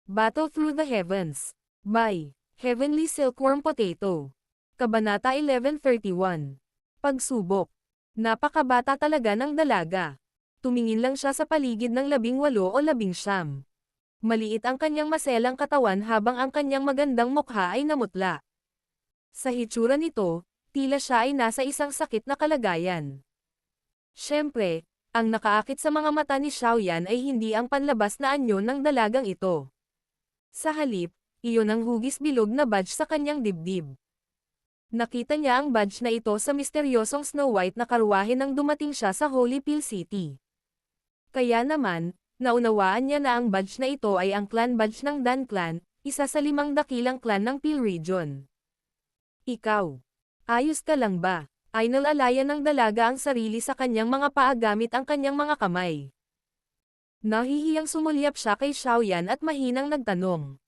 Battle Through the Heavens. By Heavenly Silkworm Potato. Kabanata 1131. Pagsubok. Napakabata talaga ng dalaga. Tumingin lang siya sa paligid ng 18 o 19. Maliit ang kanyang maselang katawan habang ang kanyang magandang mukha ay namutla. Sa hitsura nito, tila siya ay nasa isang sakit na kalagayan. Siyempre, ang nakaakit sa mga mata ni Xiaoyan ay hindi ang panlabas na anyo ng dalagang ito. Sa halip, iyon ang hugis bilog na badge sa kanyang dibdib. Nakita niya ang badge na ito sa misteryosong Snow White na karwahe nang dumating siya sa Holy Pill City. Kaya naman, naunawaan niya na ang badge na ito ay ang clan badge ng Dan Clan, isa sa 5 dakilang clan ng Pill Region. Ikaw, ayos ka lang ba? Ay nalalayan ng dalaga ang sarili sa kanyang mga paa gamit ang kanyang mga kamay. Nahihiyang sumulyap siya kay Xiaoyan at mahinang nagtanong.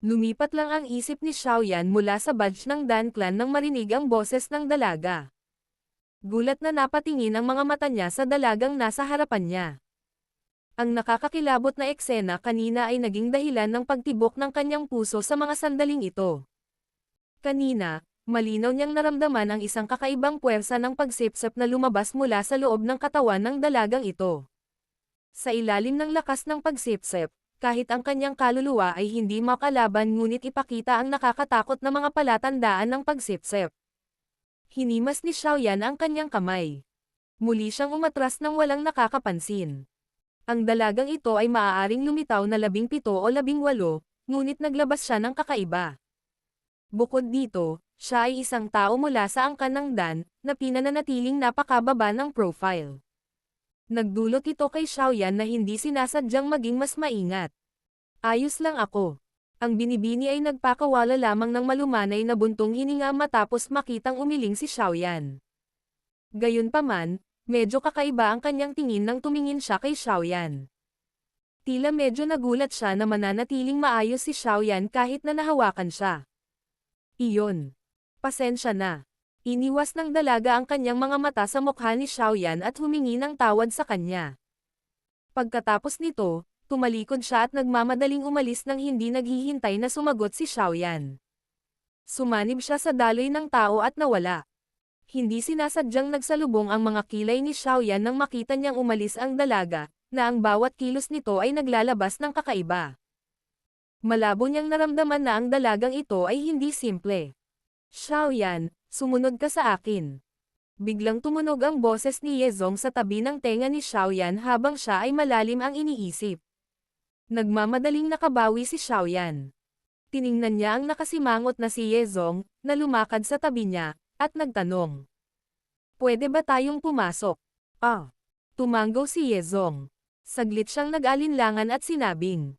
Lumipat lang ang isip ni Xiaoyan mula sa badge ng Dan Clan nang marinig ang boses ng dalaga. Gulat na napatingin ang mga mata niya sa dalagang nasa harapan niya. Ang nakakakilabot na eksena kanina ay naging dahilan ng pagtibok ng kanyang puso sa mga sandaling ito. Kanina, malinaw niyang naramdaman ang isang kakaibang puwersa ng pagsipsip na lumabas mula sa loob ng katawan ng dalagang ito. Sa ilalim ng lakas ng pagsipsip, kahit ang kanyang kaluluwa ay hindi makalaban ngunit ipakita ang nakakatakot na mga palatandaan ng pagsipsip. Hinimas ni Xiaoyan ang kanyang kamay. Muli siyang umatras nang walang nakakapansin. Ang dalagang ito ay maaaring lumitaw na 17 o 18, ngunit naglabas siya ng kakaiba. Bukod dito, siya ay isang tao mula sa angkan ng Dan, na pinananatiling napakababa ng profile. Nagdulot ito kay Xiaoyan na hindi sinasadyang maging mas maingat. Ayos lang ako. Ang binibini ay nagpakawala lamang ng malumanay na buntong hininga matapos makitang umiling si Xiaoyan. Gayunpaman, medyo kakaiba ang kanyang tingin nang tumingin siya kay Xiaoyan. Tila medyo nagulat siya na mananatiling maayos si Xiaoyan kahit na nahawakan siya. Iyon. Pasensya na. Iniwas ng dalaga ang kanyang mga mata sa mukha ni Xiaoyan at humingi ng tawad sa kanya. Pagkatapos nito, tumalikod siya at nagmamadaling umalis nang hindi naghihintay na sumagot si Xiaoyan. Sumanib siya sa daloy ng tao at nawala. Hindi sinasadyang nagsalubong ang mga kilay ni Xiaoyan nang makita niyang umalis ang dalaga, na ang bawat kilos nito ay naglalabas ng kakaiba. Malabo niyang naramdaman na ang dalagang ito ay hindi simple. Xiaoyan, sumunod ka sa akin. Biglang tumunog ang boses ni Yezong sa tabi ng tenga ni Xiaoyan habang siya ay malalim ang iniisip. Nagmamadaling nakabawi si Xiaoyan. Tiningnan niya ang nakasimangot na si Yezong, na lumakad sa tabi niya, at nagtanong. Pwede ba tayong pumasok? Tumanggaw si Yezong. Saglit siyang nag-alinlangan at sinabing.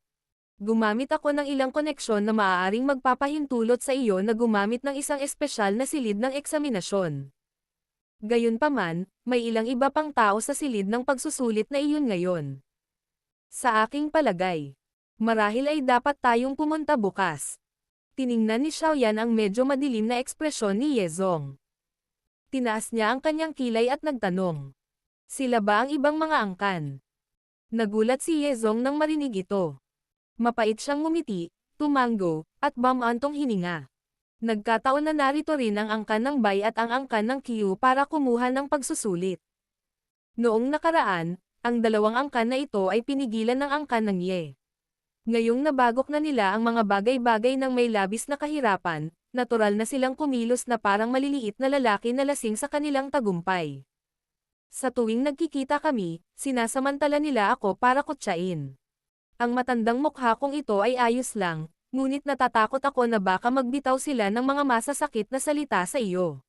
Gumamit ako ng ilang koneksyon na maaaring magpapahintulot sa iyo na gumamit ng isang espesyal na silid ng eksaminasyon. Gayunpaman, may ilang iba pang tao sa silid ng pagsusulit na iyon ngayon. Sa aking palagay, marahil ay dapat tayong pumunta bukas. Tiningnan ni Xiaoyan ang medyo madilim na ekspresyon ni Yezong. Tinaas niya ang kanyang kilay at nagtanong. Sila ba ang ibang mga angkan? Nagulat si Yezong nang marinig ito. Mapait siyang ngumiti, tumanggo, at bumantong hininga. Nagkataon na narito rin ang angkan ng Bai at ang angkan ng Qiu para kumuha ng pagsusulit. Noong nakaraan, ang dalawang angkan na ito ay pinigilan ng angkan ng Ye. Ngayong nabagok na nila ang mga bagay-bagay ng may labis na kahirapan, natural na silang kumilos na parang maliliit na lalaki na lasing sa kanilang tagumpay. Sa tuwing nagkikita kami, sinasamantala nila ako para kutsain. Ang matandang mukha kong ito ay ayos lang, ngunit natatakot ako na baka magbitaw sila ng mga masasakit na salita sa iyo.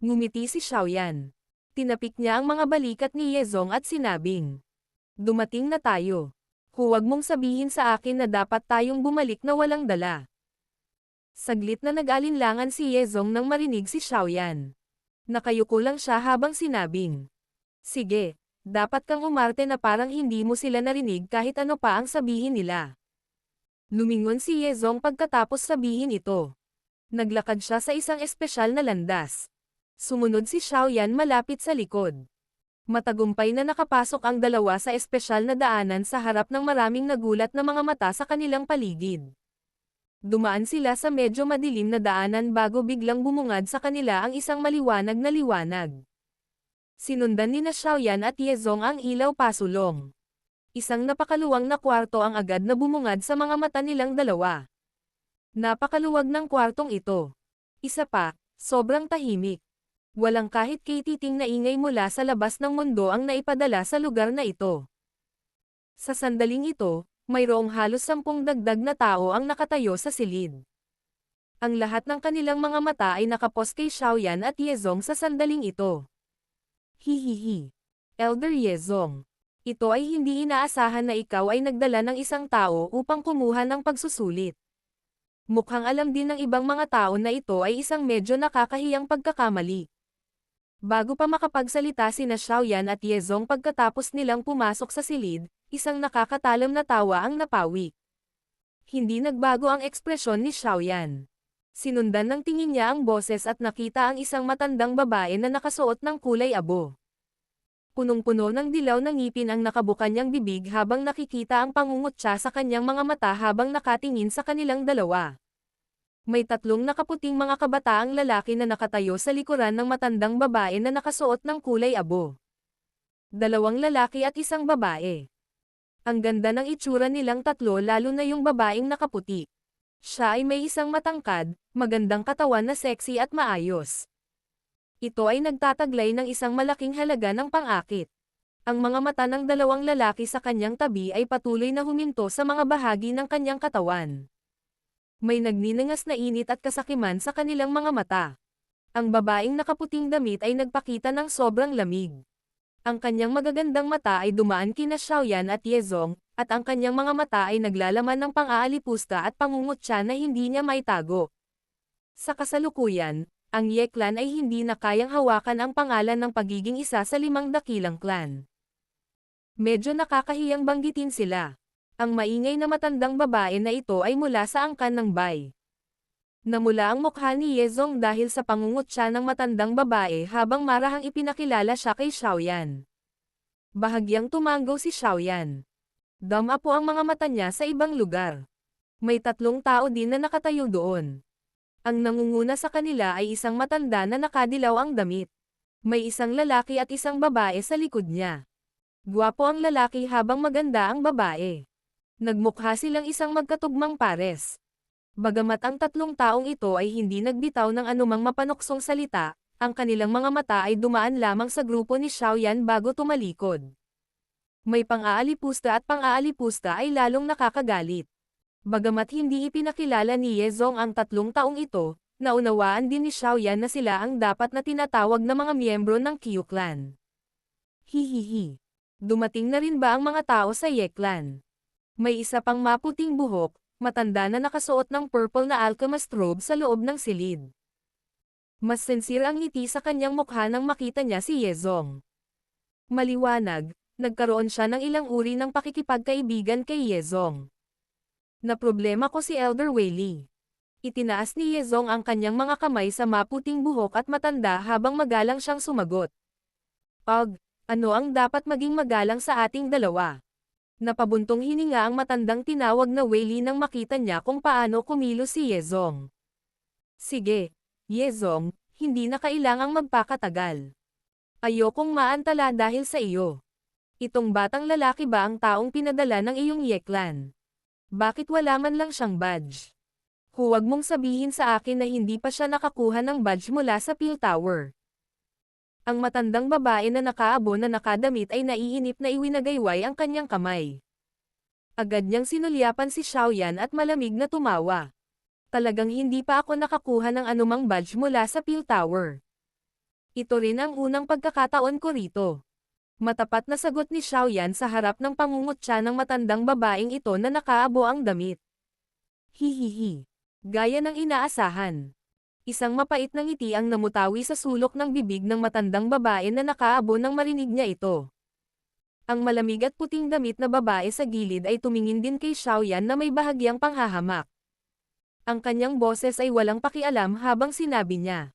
Ngumiti si Xiaoyan. Tinapik niya ang mga balikat ni Yezong at sinabing. Dumating na tayo. Huwag mong sabihin sa akin na dapat tayong bumalik na walang dala. Saglit na nag-alinlangan si Yezong nang marinig si Xiaoyan. Nakayuko lang siya habang sinabing. Sige. Dapat kang umarte na parang hindi mo sila narinig kahit ano pa ang sabihin nila. Lumingon si Yezong pagkatapos sabihin ito. Naglakad siya sa isang espesyal na landas. Sumunod si Xiaoyan malapit sa likod. Matagumpay na nakapasok ang dalawa sa espesyal na daanan sa harap ng maraming nagulat na mga mata sa kanilang paligid. Dumaan sila sa medyo madilim na daanan bago biglang bumungad sa kanila ang isang maliwanag na liwanag. Sinundan ni na Xiaoyan at Yezong ang ilaw pasulong. Isang napakaluwang na kwarto ang agad na bumungad sa mga mata nilang dalawa. Napakaluwag ng kwartong ito. Isa pa, sobrang tahimik. Walang kahit katiting na ingay mula sa labas ng mundo ang naipadala sa lugar na ito. Sa sandaling ito, mayroong halos 10 dagdag na tao ang nakatayo sa silid. Ang lahat ng kanilang mga mata ay nakapos kay Xiaoyan at Yezong sa sandaling ito. Hihihi. Elder Yezong. Ito ay hindi inaasahan na ikaw ay nagdala ng isang tao upang kumuha ng pagsusulit. Mukhang alam din ng ibang mga tao na ito ay isang medyo nakakahiyang pagkakamali. Bago pa makapagsalita sina Xiaoyan at Yezong pagkatapos nilang pumasok sa silid, isang nakakatalam na tawa ang napawi. Hindi nagbago ang ekspresyon ni Xiaoyan. Sinundan ng tingin niya ang boses at nakita ang isang matandang babae na nakasuot ng kulay abo. Punong-puno ng dilaw na ngipin ang nakabuka niyang bibig habang nakikita ang pangungutya sa kanyang mga mata habang nakatingin sa kanilang dalawa. May 3 nakaputing mga kabataang lalaki na nakatayo sa likuran ng matandang babae na nakasuot ng kulay abo. 2 lalaki at 1 babae. Ang ganda ng itsura nilang 3 lalo na yung babaeng nakaputi. Siya ay may isang matangkad, magandang katawan na sexy at maayos. Ito ay nagtataglay ng isang malaking halaga ng pang-akit. Ang mga mata ng 2 lalaki sa kanyang tabi ay patuloy na huminto sa mga bahagi ng kanyang katawan. May nagninangas na init at kasakiman sa kanilang mga mata. Ang babaeng nakaputing damit ay nagpakita ng sobrang lamig. Ang kanyang magagandang mata ay dumaan kina Xiaoyan at Yezong, at ang kanyang mga mata ay naglalaman ng pang-aalipusta at pangungutya na hindi niya maitago. Sa kasalukuyan, ang Ye clan ay hindi na kayang hawakan ang pangalan ng pagiging isa sa 5 dakilang clan. Medyo nakakahiyang banggitin sila. Ang maingay na matandang babae na ito ay mula sa angkan ng Bai. Namula ang mukha ni Yezong dahil sa pangungutya ng matandang babae habang marahang ipinakilala siya kay Xiaoyan. Bahagyang tumanggaw si Xiaoyan. Dama po ang mga mata niya sa ibang lugar. May 3 tao din na nakatayo doon. Ang nangunguna sa kanila ay isang matanda na nakadilaw ang damit. May isang lalaki at isang babae sa likod niya. Gwapo ang lalaki habang maganda ang babae. Nagmukha silang isang magkatugmang pares. Bagamat ang 3 taong ito ay hindi nagbitaw ng anumang mapanuksong salita, ang kanilang mga mata ay dumaan lamang sa grupo ni Xiaoyan bago tumalikod. May pang-aalipusta at pang-aalipusta ay lalong nakakagalit. Bagamat hindi ipinakilala ni Yezong ang 3 taong ito, naunawaan din ni Xiaoyan na sila ang dapat na tinatawag na mga miyembro ng Qiu clan. Hihihi. Dumating na rin ba ang mga tao sa Ye clan? May isa pang maputing buhok, matanda na nakasuot ng purple na alchemist robe sa loob ng silid. Mas sincere ang ngiti sa kanyang mukha nang makita niya si Yezong. Maliwanag, nagkaroon siya ng ilang uri ng pakikipagkaibigan kay Yezong. Na problema ko si Elder Weili. Itinaas ni Yezong ang kanyang mga kamay sa maputing buhok at matanda habang magalang siyang sumagot. Ano ang dapat maging magalang sa ating dalawa? Napabuntong hininga ang matandang tinawag na Weili nang makita niya kung paano kumilos si Yezong. Sige, Yezong, hindi na kailangang magpakatagal. Ayokong maantala dahil sa iyo. Itong batang lalaki ba ang taong pinadala ng iyong Ye clan? Bakit wala man lang siyang badge? Huwag mong sabihin sa akin na hindi pa siya nakakuha ng badge mula sa Peel Tower. Ang matandang babae na nakaabo na nakadamit ay naiinip na iwinagayway ang kanyang kamay. Agad niyang sinulyapan si Xiaoyan at malamig na tumawa. Talagang hindi pa ako nakakuha ng anumang badge mula sa Peel Tower. Ito rin ang unang pagkakataon ko rito. Matapat na sagot ni Xiaoyan sa harap ng pangungutya ng matandang babaeng ito na nakaabo ang damit. Hihihi. Gaya ng inaasahan. Isang mapait na ngiti ang namutawi sa sulok ng bibig ng matandang babae na nakaabo nang marinig niya ito. Ang malamig at puting damit na babae sa gilid ay tumingin din kay Xiaoyan na may bahagyang panghahamak. Ang kanyang boses ay walang pakialam habang sinabi niya.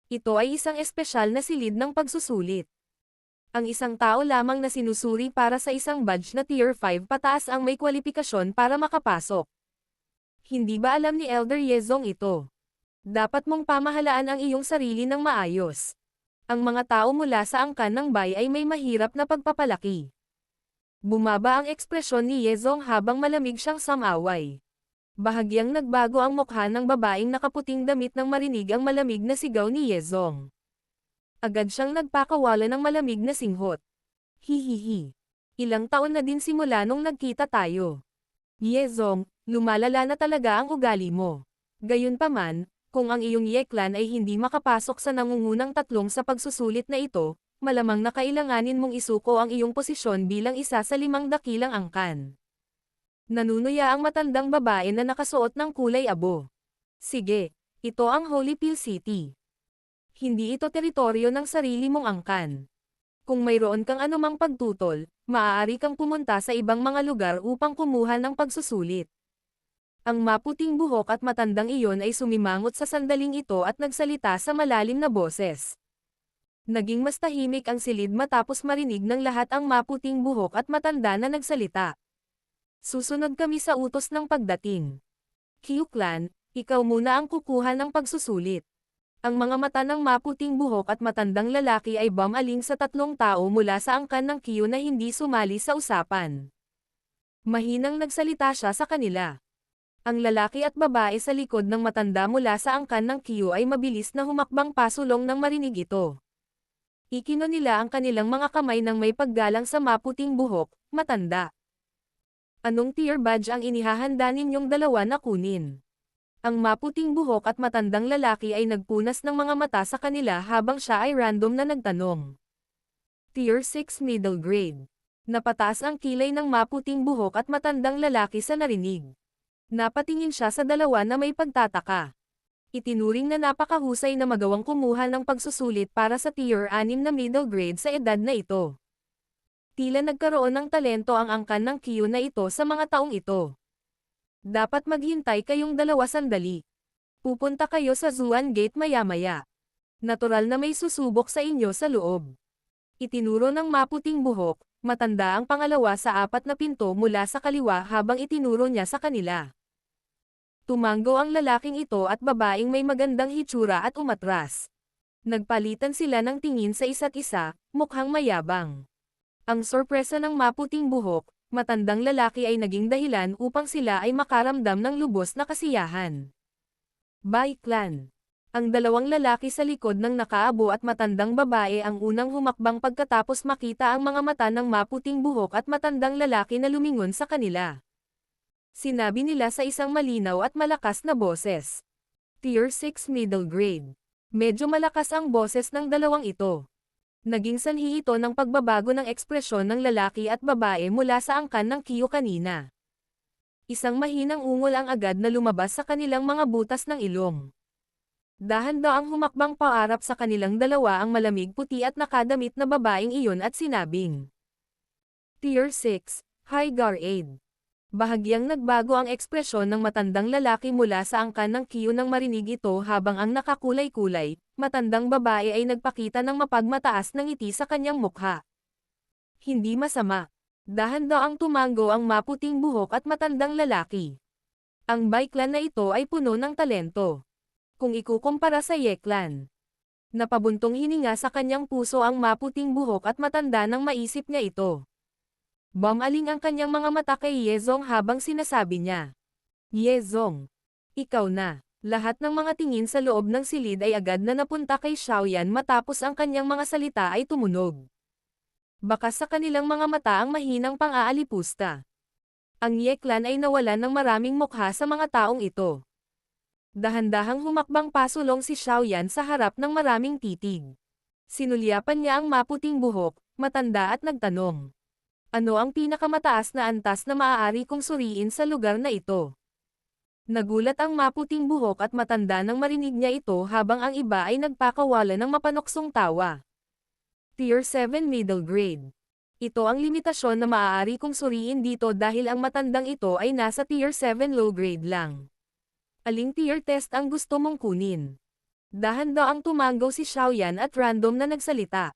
Ito ay isang espesyal na silid ng pagsusulit. Ang isang tao lamang na sinusuri para sa isang badge na Tier 5 pataas ang may kwalifikasyon para makapasok. Hindi ba alam ni Elder Yezong ito? Dapat mong pamahalaan ang iyong sarili ng maayos. Ang mga tao mula sa angkan ng Bai ay may mahirap na pagpapalaki. Bumaba ang ekspresyon ni Yezong habang malamig siyang samaway. Bahagyang nagbago ang mukha ng babaeng nakaputing damit nang marinig ang malamig na sigaw ni Yezong. Agad siyang nagpakawala ng malamig na singhot. Hihihi. Ilang taon na din simula nung nagkita tayo. Yezong, lumalala na talaga ang ugali mo. Gayunpaman, kung ang iyong Ye-clan ay hindi makapasok sa nangungunang tatlong sa pagsusulit na ito, malamang na kailanganin mong isuko ang iyong posisyon bilang isa sa 5 dakilang angkan. Nanunuya ang matandang babae na nakasuot ng kulay abo. Sige, ito ang Holypeel City. Hindi ito teritoryo ng sarili mong angkan. Kung mayroon kang anumang pagtutol, maaari kang pumunta sa ibang mga lugar upang kumuha ng pagsusulit. Ang maputing buhok at matandang iyon ay sumimangot sa sandaling ito at nagsalita sa malalim na boses. Naging mas tahimik ang silid matapos marinig ng lahat ang maputing buhok at matanda na nagsalita. Susunod kami sa utos ng pagdating. Q-clan, ikaw muna ang kukuha ng pagsusulit. Ang mga mata ng maputing buhok at matandang lalaki ay bumaling sa 3 tao mula sa angkan ng Q na hindi sumali sa usapan. Mahinang nagsalita siya sa kanila. Ang lalaki at babae sa likod ng matanda mula sa angkan ng Q ay mabilis na humakbang pasulong nang marinig ito. Ikino nila ang kanilang mga kamay nang may paggalang sa maputing buhok, matanda. Anong tier badge ang inihahanda ninyong dalawa na kunin? Ang maputing buhok at matandang lalaki ay nagpunas ng mga mata sa kanila habang siya ay random na nagtanong. Tier 6 middle grade. Napataas ang kilay ng maputing buhok at matandang lalaki sa narinig. Napatingin siya sa dalawa na may pagtataka. Itinuring na napakahusay na magawang kumuha ng pagsusulit para sa Tier 6 na middle grade sa edad na ito. Tila nagkaroon ng talento ang angkan ng Q na ito sa mga taong ito. Dapat maghintay kayong 2 sandali. Pupunta kayo sa Zuan Gate maya-maya. Natural na may susubok sa inyo sa loob. Itinuro ng maputing buhok, matanda ang pangalawa sa 4 na pinto mula sa kaliwa habang itinuro niya sa kanila. Tumango ang lalaking ito at babaeng may magandang hitsura at umatras. Nagpalitan sila ng tingin sa isa't isa, mukhang mayabang. Ang sorpresa ng maputing buhok, matandang lalaki ay naging dahilan upang sila ay makaramdam ng lubos na kasiyahan. Bai Clan. Ang 2 lalaki sa likod ng nakaabo at matandang babae ang unang humakbang pagkatapos makita ang mga mata ng maputing buhok at matandang lalaki na lumingon sa kanila. Sinabi nila sa isang malinaw at malakas na boses. Tier 6 middle grade. Medyo malakas ang boses ng dalawang ito. Naging sanhi ito ng pagbabago ng ekspresyon ng lalaki at babae mula sa angkan ng Q kanina. Isang mahinang ungol ang agad na lumabas sa kanilang mga butas ng ilong. Dahan-daang humakbang paarap sa kanilang dalawa ang malamig puti at nakadamit na babaeng iyon at sinabing. Tier 6, High Guard. Bahagyang nagbago ang ekspresyon ng matandang lalaki mula sa angkan ng Q nang marinig ito habang ang nakakulay-kulay, matandang babae ay nagpakita ng mapagmataas na ngiti sa kanyang mukha. Hindi masama. Dahan-daang tumango ang maputing buhok at matandang lalaki. Ang Bai Clan na ito ay puno ng talento. Kung ikukumpara sa Ye-clan. Napabuntong hininga sa kanyang puso ang maputing buhok at matanda nang maisip niya ito. Bumaling ang kanyang mga mata kay Yezong habang sinasabi niya. Yezong. Ikaw na. Lahat ng mga tingin sa loob ng silid ay agad na napunta kay Xiaoyan matapos ang kanyang mga salita ay tumunog. Bakas sa kanilang mga mata ang mahinang pang-aalipusta. Ang Ye-clan ay nawalan ng maraming mukha sa mga taong ito. Dahan-dahang humakbang pasulong si Xiaoyan sa harap ng maraming titig. Sinulyapan niya ang maputing buhok, matanda at nagtanong. Ano ang pinakamataas na antas na maaari kong suriin sa lugar na ito? Nagulat ang maputing buhok at matanda nang marinig niya ito habang ang iba ay nagpakawala ng mapanoksong tawa. Tier 7 middle grade. Ito ang limitasyon na maaari kong suriin dito dahil ang matandang ito ay nasa Tier 7 low grade lang. Aling tier test ang gusto mong kunin? Dahan-daang tumango si Xiaoyan at random na nagsalita.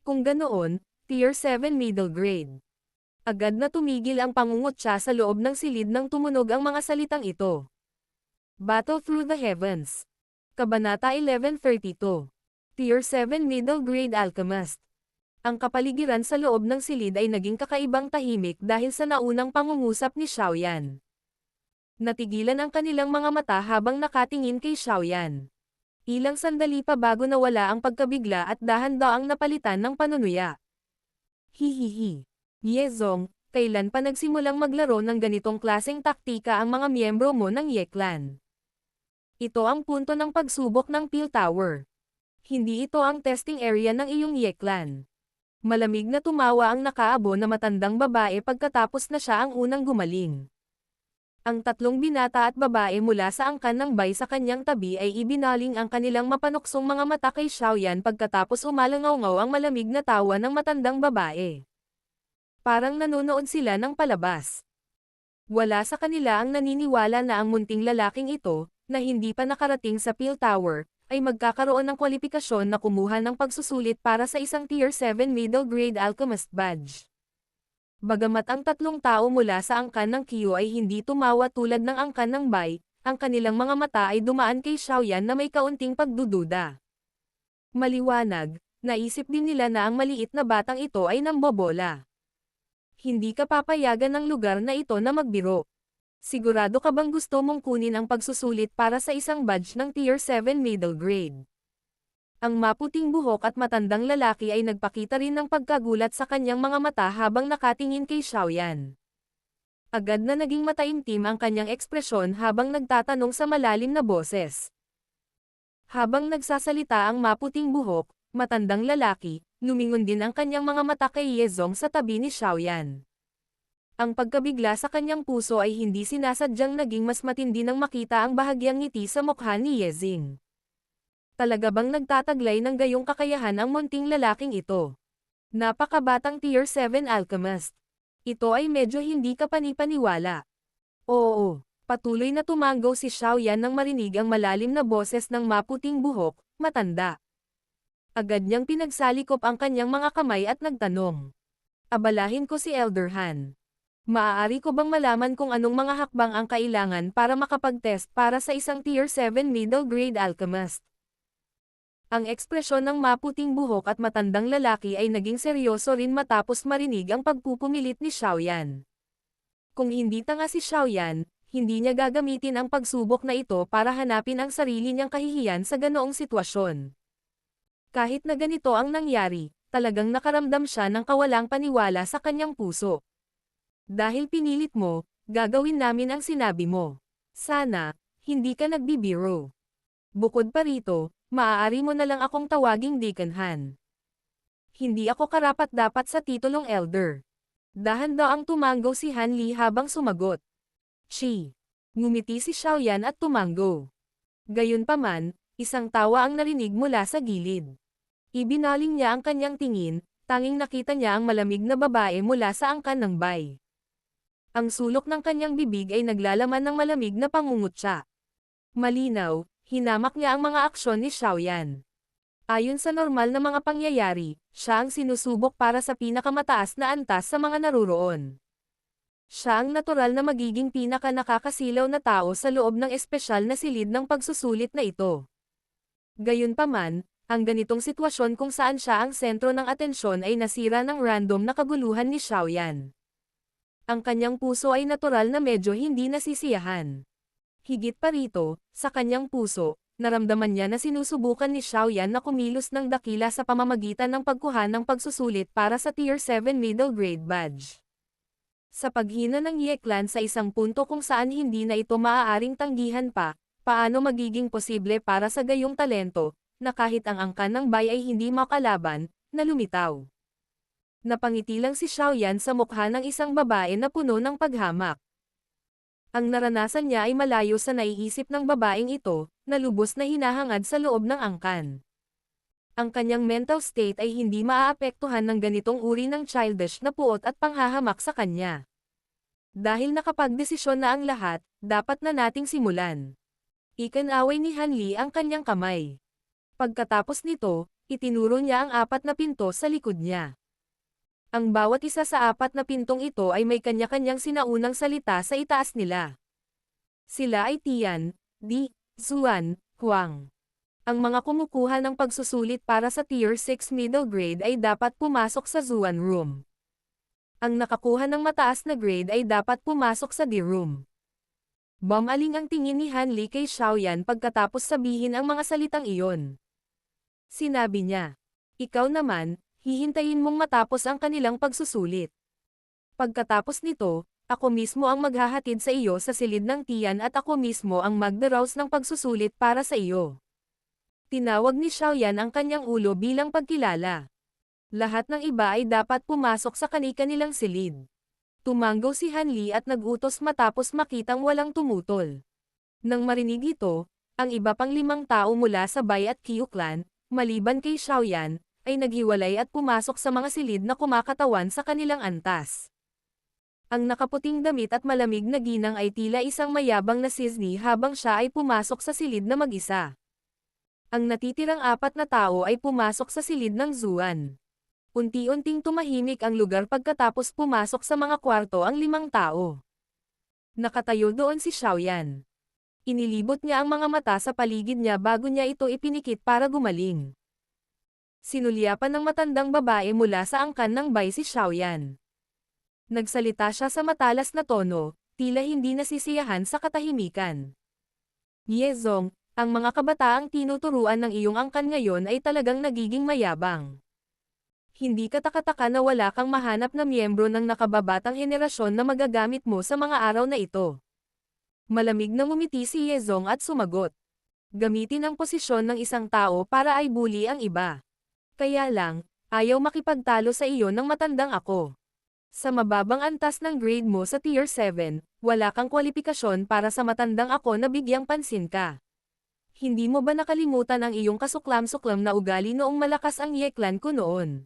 Kung ganoon, Tier 7 Middle Grade. Agad na tumigil ang pangungutya sa loob ng silid nang tumunog ang mga salitang ito. Battle Through the Heavens. Kabanata 1132. Tier 7 Middle Grade Alchemist. Ang kapaligiran sa loob ng silid ay naging kakaibang tahimik dahil sa naunang pangungusap ni Xiaoyan. Natigilan ang kanilang mga mata habang nakatingin kay Xiaoyan. Ilang sandali pa bago nawala ang pagkabigla at dahan-daang napalitan ng panunuya. Hihihi. Yezong, kailan pa nagsimulang maglaro ng ganitong klaseng taktika ang mga miyembro mo ng Ye Clan? Ito ang punto ng pagsubok ng Peel Tower. Hindi ito ang testing area ng iyong Ye Clan. Malamig na tumawa ang nakaabo na matandang babae pagkatapos na siya ang unang gumaling. Ang tatlong binata at babae mula sa angkan ng bay sa kanyang tabi ay ibinaling ang kanilang mapanuksong mga mata kay Xiaoyan pagkatapos umalangaw-ngaw ang malamig na tawa ng matandang babae. Parang nanonood sila ng palabas. Wala sa kanila ang naniniwala na ang munting lalaking ito, na hindi pa nakarating sa Peel Tower, ay magkakaroon ng kwalifikasyon na kumuha ng pagsusulit para sa isang Tier 7 Middle Grade Alchemist Badge. Bagamat ang tatlong tao mula sa angkan ng Qiu ay hindi tumawa tulad ng angkan ng Bai, ang kanilang mga mata ay dumaan kay Xiaoyan na may kaunting pagdududa. Maliwanag, naisip din nila na ang maliit na batang ito ay nambobola. Hindi ka papayagan ng lugar na ito na magbiro. Sigurado ka bang gusto mong kunin ang pagsusulit para sa isang badge ng Tier 7 Middle Grade? Ang maputing buhok at matandang lalaki ay nagpakita rin ng pagkagulat sa kanyang mga mata habang nakatingin kay Xiaoyan. Agad na naging mataimtim ang kanyang ekspresyon habang nagtatanong sa malalim na boses. Habang nagsasalita ang maputing buhok, matandang lalaki, lumingon din ang kanyang mga mata kay Yezong sa tabi ni Xiaoyan. Ang pagkabigla sa kanyang puso ay hindi sinasadyang naging mas matindi nang makita ang bahagyang ngiti sa mukha ni Yezing. Talaga bang nagtataglay ng gayong kakayahan ang munting lalaking ito? Napakabatang Tier 7 Alchemist. Ito ay medyo hindi kapanipaniwala. Oo, patuloy na tumanggaw si Xiaoyan nang marinig ang malalim na boses ng maputing buhok, matanda. Agad niyang pinagsalikop ang kanyang mga kamay at nagtanong. Abalahin ko si Elder Han. Maaari ko bang malaman kung anong mga hakbang ang kailangan para makapag-test para sa isang Tier 7 Middle Grade Alchemist? Ang ekspresyon ng maputing buhok at matandang lalaki ay naging seryoso rin matapos marinig ang pagpupumilit ni Xiaoyan. Kung hindi tanga si Xiaoyan, hindi niya gagamitin ang pagsubok na ito para hanapin ang sarili niyang kahihiyan sa ganoong sitwasyon. Kahit na ganito ang nangyari, talagang nakaramdam siya ng kawalang paniwala sa kanyang puso. Dahil pinilit mo, gagawin namin ang sinabi mo. Sana, hindi ka nagbibiro. Bukod pa rito, maaari mo na lang akong tawaging Deacon Han. Hindi ako karapat-dapat sa titulong Elder. Dahan-daang tumanggo si Han Li habang sumagot. Chi. Ngumiti si Xiaoyan at tumanggo. Gayunpaman, isang tawa ang narinig mula sa gilid. Ibinaling niya ang kanyang tingin, tanging nakita niya ang malamig na babae mula sa angkan ng Bai. Ang sulok ng kanyang bibig ay naglalaman ng malamig na pangungutya. Malinaw, hinamak niya ang mga aksyon ni Xiaoyan. Ayon sa normal na mga pangyayari, siya ang sinusubok para sa pinakamataas na antas sa mga naruroon. Siya ang natural na magiging pinaka-nakakasilaw na tao sa loob ng espesyal na silid ng pagsusulit na ito. Gayunpaman, ang ganitong sitwasyon kung saan siya ang sentro ng atensyon ay nasira ng random na kaguluhan ni Xiaoyan. Ang kanyang puso ay natural na medyo hindi nasisiyahan. Higit pa rito, sa kanyang puso, naramdaman niya na sinusubukan ni Xiaoyan na kumilos ng dakila sa pamamagitan ng pagkuha ng pagsusulit para sa Tier 7 Middle Grade Badge. Sa paghina ng Ye Clan sa isang punto kung saan hindi na ito maaaring tanggihan pa, paano magiging posible para sa gayong talento, na kahit ang angkan ng Bai ay hindi makalaban, na lumitaw. Napangiti lang si Xiaoyan sa mukha ng isang babae na puno ng paghamak. Ang naranasan niya ay malayo sa naiisip ng babaeng ito, na lubos na hinahangad sa loob ng angkan. Ang kanyang mental state ay hindi maaapektuhan ng ganitong uri ng childish na puot at panghahamak sa kanya. Dahil nakapagdesisyon na ang lahat, dapat na nating simulan. Ikinaway ni Han Li ang kanyang kamay. Pagkatapos nito, itinuro niya ang 4 na pinto sa likod niya. Ang bawat isa sa apat na pintong ito ay may kanya-kanyang sinaunang salita sa itaas nila. Sila ay Tian, Di, Zuan, Huang. Ang mga kumukuha ng pagsusulit para sa Tier 6 middle grade ay dapat pumasok sa Zuan Room. Ang nakakuha ng mataas na grade ay dapat pumasok sa D Room. Bumaling ang tingin ni Han Li kay Xiaoyan pagkatapos sabihin ang mga salitang iyon. Sinabi niya, "Ikaw naman, hihintayin mong matapos ang kanilang pagsusulit. Pagkatapos nito, ako mismo ang maghahatid sa iyo sa silid ng Tian at ako mismo ang magdaraos ng pagsusulit para sa iyo." Tinawag ni Xiaoyan ang kanyang ulo bilang pagkilala. Lahat ng iba ay dapat pumasok sa kani-kanilang silid. Tumanggaw si Han Li at nagutos matapos makitang walang tumutol. Nang marinig ito, ang iba pang 5 tao mula sa Bai at Qiu clan, maliban kay Xiaoyan, ay naghiwalay at pumasok sa mga silid na kumakatawan sa kanilang antas. Ang nakaputing damit at malamig na ginang ay tila isang mayabang na Disney habang siya ay pumasok sa silid na mag-isa. Ang natitirang 4 na tao ay pumasok sa silid ng Zuan. Unti-unting tumahimik ang lugar pagkatapos pumasok sa mga kwarto ang 5 tao. Nakatayo doon si Xiaoyan. Inilibot niya ang mga mata sa paligid niya bago niya ito ipinikit para gumaling. Sinulyapan ng matandang babae mula sa angkan ng Bai si Xiaoyan. Nagsalita siya sa matalas na tono, tila hindi nasisiyahan sa katahimikan. "Yezong, ang mga kabataang tinuturuan ng iyong angkan ngayon ay talagang nagiging mayabang. Hindi katakataka na wala kang mahanap na miyembro ng nakababatang henerasyon na magagamit mo sa mga araw na ito." Malamig na ngumiti si Yezong at sumagot. Gamitin ang posisyon ng isang tao para ay bully ang iba. Kaya lang, ayaw makipagtalo sa iyo ng matandang ako. Sa mababang antas ng grade mo sa Tier 7, wala kang kwalipikasyon para sa matandang ako na bigyang pansin ka. Hindi mo ba nakalimutan ang iyong kasuklam-suklam na ugali noong malakas ang Ye clan ko noon?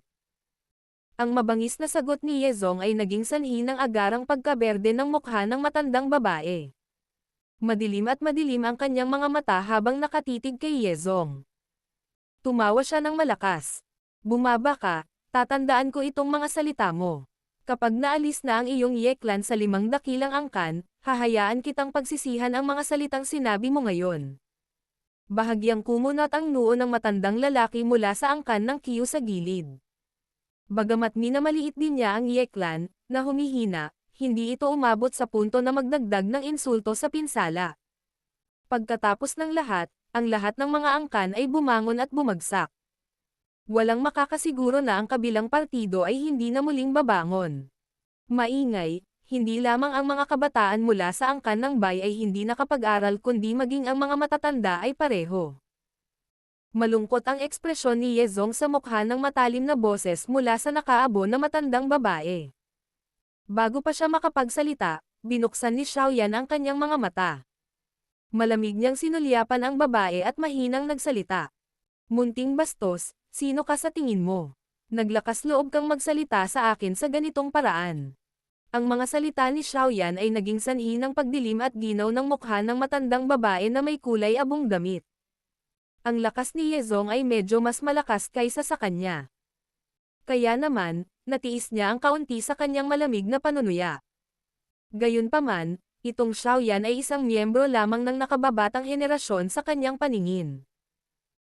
Ang mabangis na sagot ni Yezong ay naging sanhi ng agarang pagkaberde ng mukha ng matandang babae. Madilim at madilim ang kanyang mga mata habang nakatitig kay Yezong. Tumawa siya ng malakas. "Bumaba ka, tatandaan ko itong mga salita mo. Kapag naalis na ang iyong Ye clan sa 5 dakilang angkan, hahayaan kitang pagsisihan ang mga salitang sinabi mo ngayon." Bahagyang kumunot ang noo ng matandang lalaki mula sa angkan ng Qiu sa gilid. Bagamat minamaliit din niya ang Ye clan, na humihina, hindi ito umabot sa punto na magdagdag ng insulto sa pinsala. Pagkatapos ng lahat, ang lahat ng mga angkan ay bumangon at bumagsak. Walang makakasiguro na ang kabilang partido ay hindi na muling babangon. Maingay, hindi lamang ang mga kabataan mula sa angkan ng Bai ay hindi nakapag-aral kundi maging ang mga matatanda ay pareho. Malungkot ang ekspresyon ni Yezong sa mukha ng matalim na boses mula sa nakaabo na matandang babae. Bago pa siya makapagsalita, binuksan ni Xiaoyan ang kanyang mga mata. Malamig niyang sinulyapan ang babae at mahinang nagsalita. "Munting bastos, sino ka sa tingin mo? Naglakas loob kang magsalita sa akin sa ganitong paraan." Ang mga salita ni Xiaoyan ay naging sanhi ng pagdilim at ginaw ng mukha ng matandang babae na may kulay abong damit. Ang lakas ni Yezong ay medyo mas malakas kaysa sa kanya. Kaya naman, natiis niya ang kaunti sa kanyang malamig na panunuya. Gayunpaman, itong Xiaoyan ay isang miyembro lamang ng nakababatang henerasyon sa kanyang paningin.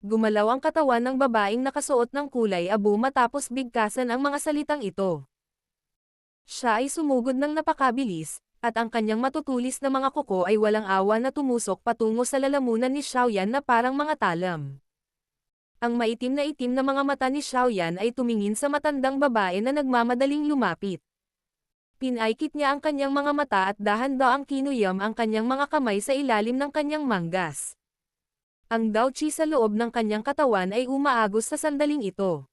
Gumalaw ang katawan ng babaeng nakasuot ng kulay abo matapos bigkasan ang mga salitang ito. Siya ay sumugod ng napakabilis, at ang kanyang matutulis na mga kuko ay walang awa na tumusok patungo sa lalamunan ni Xiaoyan na parang mga talam. Ang maitim na mga mata ni Xiaoyan ay tumingin sa matandang babae na nagmamadaling lumapit. Pinaikit niya ang kanyang mga mata at dahan-daang kinuyam ang kanyang mga kamay sa ilalim ng kanyang manggas. Ang Daoqi sa loob ng kanyang katawan ay umaagos sa sandaling ito.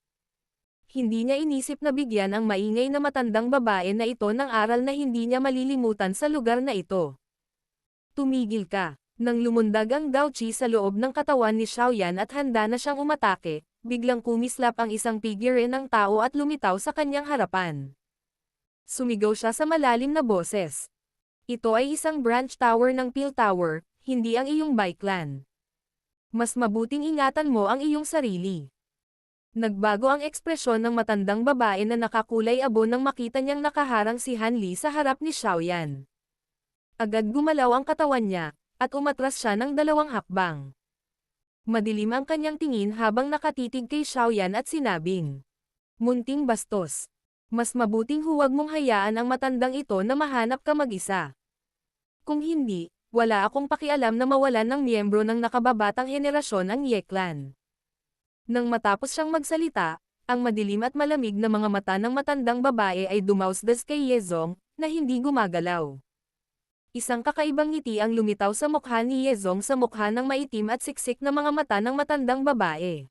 Hindi niya inisip na bigyan ang maingay na matandang babae na ito ng aral na hindi niya malilimutan sa lugar na ito. "Tumigil ka." Nang lumundag ang Daoqi sa loob ng katawan ni Xiaoyan at handa na siyang umatake, biglang kumislap ang isang figure ng tao at lumitaw sa kanyang harapan. Sumigaw siya sa malalim na boses. "Ito ay isang branch tower ng Pil Tower, hindi ang iyong Bai clan. Mas mabuting ingatan mo ang iyong sarili." Nagbago ang ekspresyon ng matandang babae na nakakulay abo nang makita niyang nakaharang si Han Li sa harap ni Xiaoyan. Agad gumalaw ang katawan niya, at umatras siya ng 2 hakbang. Madilim ang kanyang tingin habang nakatitig kay Xiaoyan at sinabing, "Munting bastos. Mas mabuting huwag mong hayaan ang matandang ito na mahanap ka mag-isa. Kung hindi, wala akong pakialam na mawalan ng miyembro ng nakababatang henerasyon ang Ye Clan." Nang matapos siyang magsalita, ang madilim at malamig na mga mata ng matandang babae ay dumausdas kay Yezong, na hindi gumagalaw. Isang kakaibang ngiti ang lumitaw sa mukha ni Yezong sa mukha ng maitim at siksik na mga mata ng matandang babae.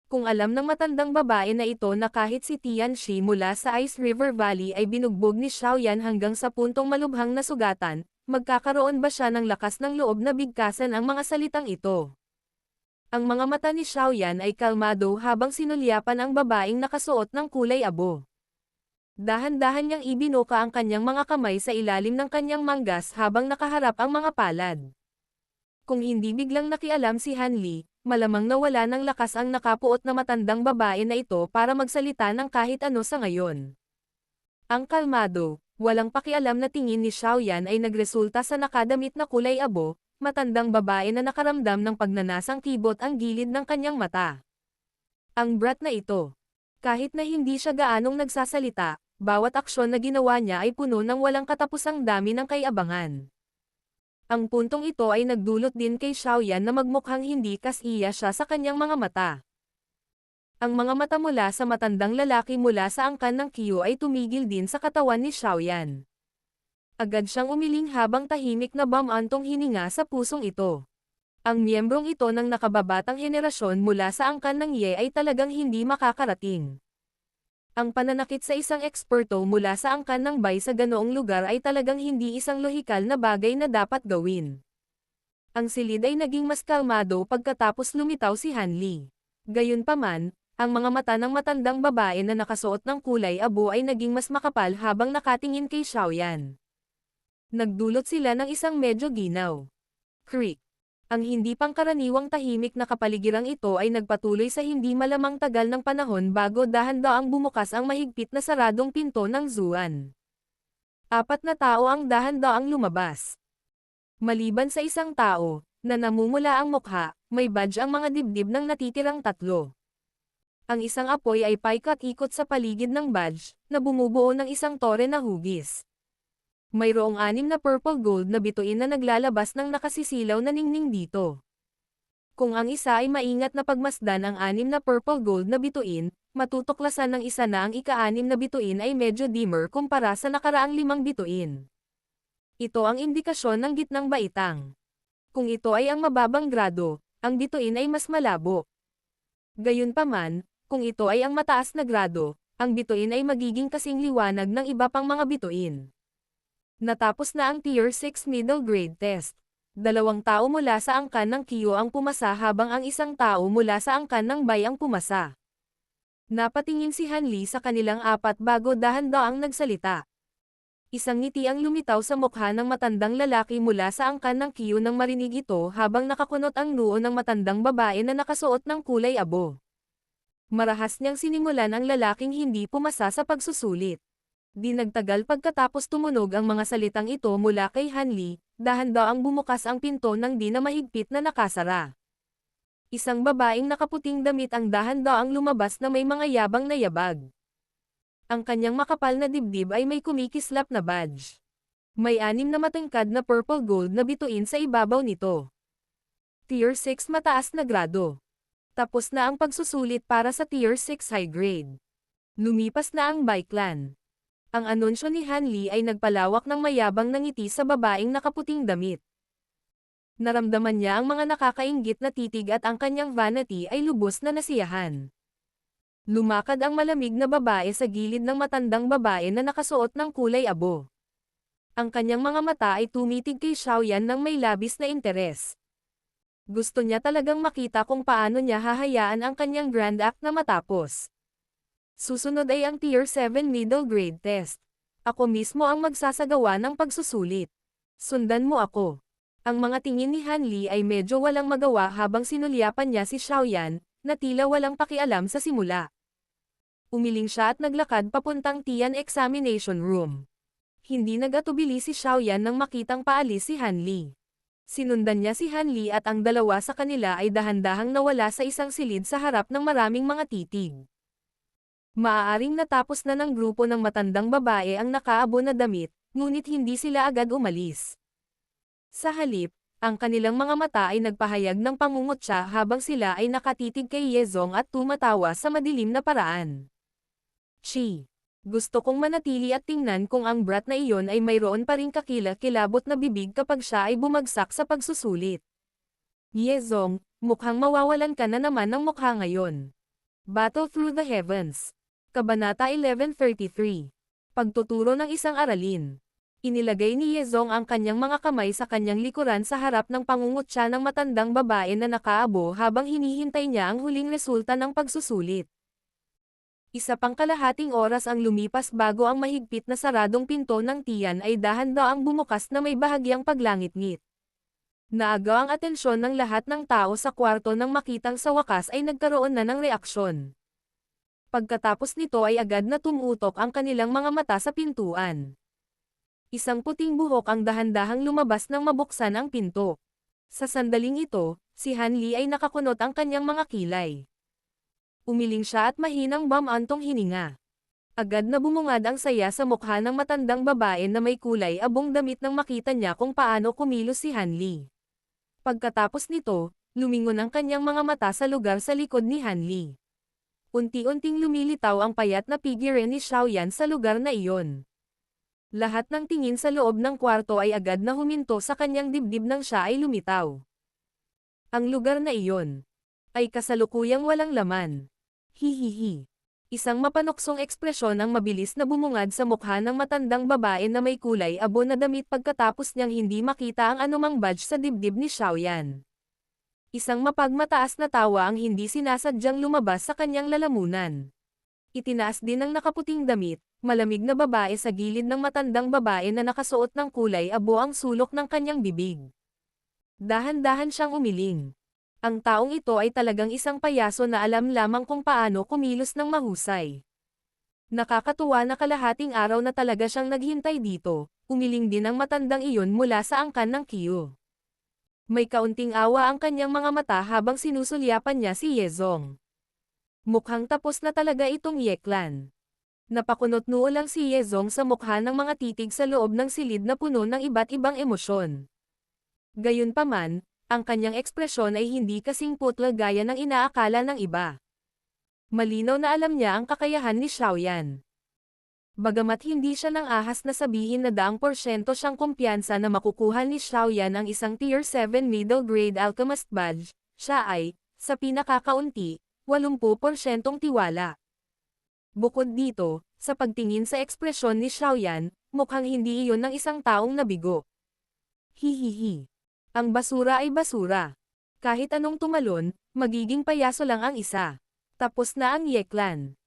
Kung alam ng matandang babae na ito na kahit si Tianxi mula sa Ice River Valley ay binugbog ni Xiaoyan hanggang sa puntong malubhang nasugatan, magkakaroon ba siya ng lakas ng loob na bigkasan ang mga salitang ito? Ang mga mata ni Xiaoyan ay kalmado habang sinulyapan ang babaeng nakasuot ng kulay abo. Dahan-dahan niyang ibinuka ang kanyang mga kamay sa ilalim ng kanyang manggas habang nakaharap ang mga palad. Kung hindi biglang nakialam si Han Li, malamang nawala ng lakas ang nakapuot na matandang babae na ito para magsalita ng kahit ano sa ngayon. Ang kalmado, walang pakialam na tingin ni Xiaoyan ay nagresulta sa nakadamit na kulay abo, matandang babae na nakaramdam ng pagnanasang kibot ang gilid ng kanyang mata. Ang brat na ito. Kahit na hindi siya gaanong nagsasalita, bawat aksyon na ginawa niya ay puno ng walang katapusang dami ng kayabangan. Ang puntong ito ay nagdulot din kay Xiaoyan na magmukhang hindi kasiya siya sa kanyang mga mata. Ang mga mata mula sa matandang lalaki mula sa angkan ng Qiu ay tumigil din sa katawan ni Xiaoyan. Agad siyang umiling habang tahimik na bumantong hininga sa pusong ito. Ang miyembrong ito ng nakababatang henerasyon mula sa angkan ng Ye ay talagang hindi makakarating. Ang pananakit sa isang eksperto mula sa angkan ng Bai sa ganoong lugar ay talagang hindi isang lohikal na bagay na dapat gawin. Ang silid ay naging mas kalmado pagkatapos lumitaw si Han Li. Gayunpaman, ang mga mata ng matandang babae na nakasuot ng kulay abo ay naging mas makapal habang nakatingin kay Xiaoyan. Nagdulot sila ng isang medyo ginaw. Creak. Ang hindi pangkaraniwang tahimik na kapaligirang ito ay nagpatuloy sa hindi malamang tagal ng panahon bago dahan-daang bumukas ang mahigpit na saradong pinto ng Zuan. 4 na tao ang dahan-daang lumabas. Maliban sa isang tao, na namumula ang mukha, may badge ang mga dibdib ng natitirang 3. Ang isang apoy ay paikat-ikot sa paligid ng badge, na bumubuo ng isang tore na hugis. Mayroong 6 na purple gold na bituin na naglalabas ng nakasisilaw na ningning dito. Kung ang isa ay maingat na pagmasdan ang 6 na purple gold na bituin, matutuklasan ng isa na ang ika-6 na bituin ay medyo dimmer kumpara sa nakaraang 5 bituin. Ito ang indikasyon ng gitnang baitang. Kung ito ay ang mababang grado, ang bituin ay mas malabo. Gayunpaman, kung ito ay ang mataas na grado, ang bituin ay magiging kasing liwanag ng iba pang mga bituin. Natapos na ang Tier 6 Middle Grade Test. 2 tao mula sa angkan ng Qiu ang pumasa habang ang isang tao mula sa angkan ng Bai ang pumasa. Napatingin si Han Li sa kanilang 4 bago dahan-daang nagsalita. Isang ngiti ang lumitaw sa mukha ng matandang lalaki mula sa angkan ng Qiu nang marinig ito habang nakakunot ang noo ng matandang babae na nakasuot ng kulay abo. Marahas niyang sinimulan ang lalaking hindi pumasa sa pagsusulit. Di nagtagal pagkatapos tumunog ang mga salitang ito mula kay Han Li, dahan-daang bumukas ang pinto ng di na mahigpit na nakasara. Isang babaeng nakaputing damit ang dahan-daang lumabas na may mga yabang na yabag. Ang kanyang makapal na dibdib ay may kumikislap na badge. May 6 na matangkad na purple gold na bituin sa ibabaw nito. Tier 6 mataas na grado. Tapos na ang pagsusulit para sa Tier 6 high grade. Lumipas na ang Bai Clan. Ang anunsyo ni Han Li ay nagpalawak ng mayabang na ngiti sa babaeng nakaputing damit. Naramdaman niya ang mga nakakainggit na titig at ang kanyang vanity ay lubos na nasiyahan. Lumakad ang malamig na babae sa gilid ng matandang babae na nakasuot ng kulay abo. Ang kanyang mga mata ay tumitig kay Xiaoyan ng may labis na interes. Gusto niya talagang makita kung paano niya hahayaan ang kanyang grand act na matapos. Susunod ay ang Tier 7 Middle Grade Test. Ako mismo ang magsasagawa ng pagsusulit. Sundan mo ako. Ang mga tingin ni Han Li ay medyo walang magawa habang sinulyapan niya si Xiaoyan, na tila walang pakialam sa simula. Umiling siya at naglakad papuntang Tian examination room. Hindi nag-atubili si Xiaoyan nang makitang paalis si Han Li. Sinundan niya si Han Li at ang dalawa sa kanila ay dahan-dahang nawala sa isang silid sa harap ng maraming mga titig. Maaaring natapos na ng grupo ng matandang babae ang nakaabo na damit, ngunit hindi sila agad umalis. Sa halip, ang kanilang mga mata ay nagpahayag ng pangungutya habang sila ay nakatitig kay Yezong at tumatawa sa madilim na paraan. Chi. Gusto kong manatili at tingnan kung ang brat na iyon ay mayroon pa ring kakila-kilabot na bibig kapag siya ay bumagsak sa pagsusulit. Yezong, mukhang mawawalan ka na naman ng mukha ngayon. Battle Through the Heavens. Kabanata 1133. Pagtuturo ng isang aralin. Inilagay ni Yezong ang kanyang mga kamay sa kanyang likuran sa harap ng pangungutya ng matandang babae na nakaabo habang hinihintay niya ang huling resulta ng pagsusulit. Isa pang kalahating oras ang lumipas bago ang mahigpit na saradong pinto ng tiyan ay dahan-daang bumukas na may bahagyang paglangit-ngit. Naagaw ang atensyon ng lahat ng tao sa kwarto nang makitang sa wakas ay nagkaroon na ng reaksyon. Pagkatapos nito ay agad na tumutok ang kanilang mga mata sa pintuan. Isang puting buhok ang dahan-dahang lumabas nang mabuksan ang pinto. Sa sandaling ito, si Han Li ay nakakunot ang kanyang mga kilay. Umiling siya at mahinang bumantong hininga. Agad na bumungad ang saya sa mukha ng matandang babae na may kulay abong damit nang makita niya kung paano kumilos si Han Li. Pagkatapos nito, lumingon ang kanyang mga mata sa lugar sa likod ni Han Li. Unti-unting lumilitaw ang payat na figure ni Xiaoyan sa lugar na iyon. Lahat ng tingin sa loob ng kwarto ay agad na huminto sa kanyang dibdib nang siya ay lumitaw. Ang lugar na iyon ay kasalukuyang walang laman. Hihihi. Isang mapanuksong ekspresyon ang mabilis na bumungad sa mukha ng matandang babae na may kulay abo na damit pagkatapos niyang hindi makita ang anumang badge sa dibdib ni Xiaoyan. Isang mapagmataas na tawa ang hindi sinasadyang lumabas sa kanyang lalamunan. Itinaas din ng nakaputing damit, malamig na babae sa gilid ng matandang babae na nakasuot ng kulay abo ang sulok ng kanyang bibig. Dahan-dahan siyang umiling. Ang taong ito ay talagang isang payaso na alam lamang kung paano kumilos ng mahusay. Nakakatuwa na kalahating araw na talaga siyang naghintay dito, umiling din ang matandang iyon mula sa angkan ng Qiu. May kaunting awa ang kanyang mga mata habang sinusulyapan niya si Yezong. Mukhang tapos na talaga itong Yeklan. Napakunot noo lang si Yezong sa mukha ng mga titig sa loob ng silid na puno ng iba't ibang emosyon. Gayunpaman, ang kanyang ekspresyon ay hindi kasing putla gaya ng inaakala ng iba. Malinaw na alam niya ang kakayahan ni Xiaoyan. Bagamat hindi siya nang ahas na sabihin na daang porsyento siyang kumpiyansa na makukuha ni Xiaoyan ang isang Tier 7 Middle Grade Alchemist Badge, siya ay, sa pinakakaunti, 80% tiwala. Bukod dito, sa pagtingin sa ekspresyon ni Xiaoyan, mukhang hindi iyon ng isang taong nabigo. Hihihi. Ang basura ay basura. Kahit anong tumalon, magiging payaso lang ang isa. Tapos na ang Yeklan.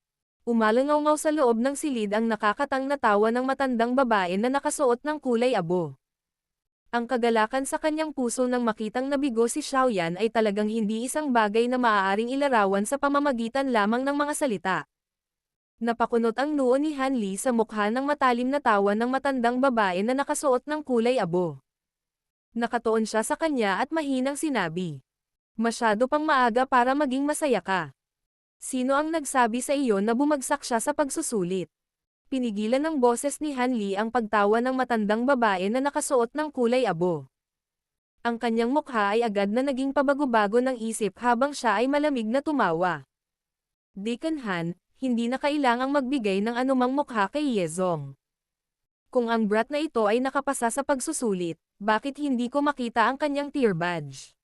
Umalangaw-ngaw sa loob ng silid ang nakakatang na tawa ng matandang babae na nakasuot ng kulay abo. Ang kagalakan sa kanyang puso nang makitang nabigo si Xiaoyan ay talagang hindi isang bagay na maaaring ilarawan sa pamamagitan lamang ng mga salita. Napakunot ang noo ni Han Li sa mukha ng matalim na tawa ng matandang babae na nakasuot ng kulay abo. Nakatuon siya sa kanya at mahinang sinabi. Masyado pang maaga para maging masaya ka. Sino ang nagsabi sa iyo na bumagsak siya sa pagsusulit? Pinigilan ng boses ni Han Li ang pagtawa ng matandang babae na nakasuot ng kulay abo. Ang kanyang mukha ay agad na naging pabago-bago ng isip habang siya ay malamig na tumawa. Deacon Han, hindi na kailangang magbigay ng anumang mukha kay Yezong. Kung ang brat na ito ay nakapasa sa pagsusulit, bakit hindi ko makita ang kanyang tier badge?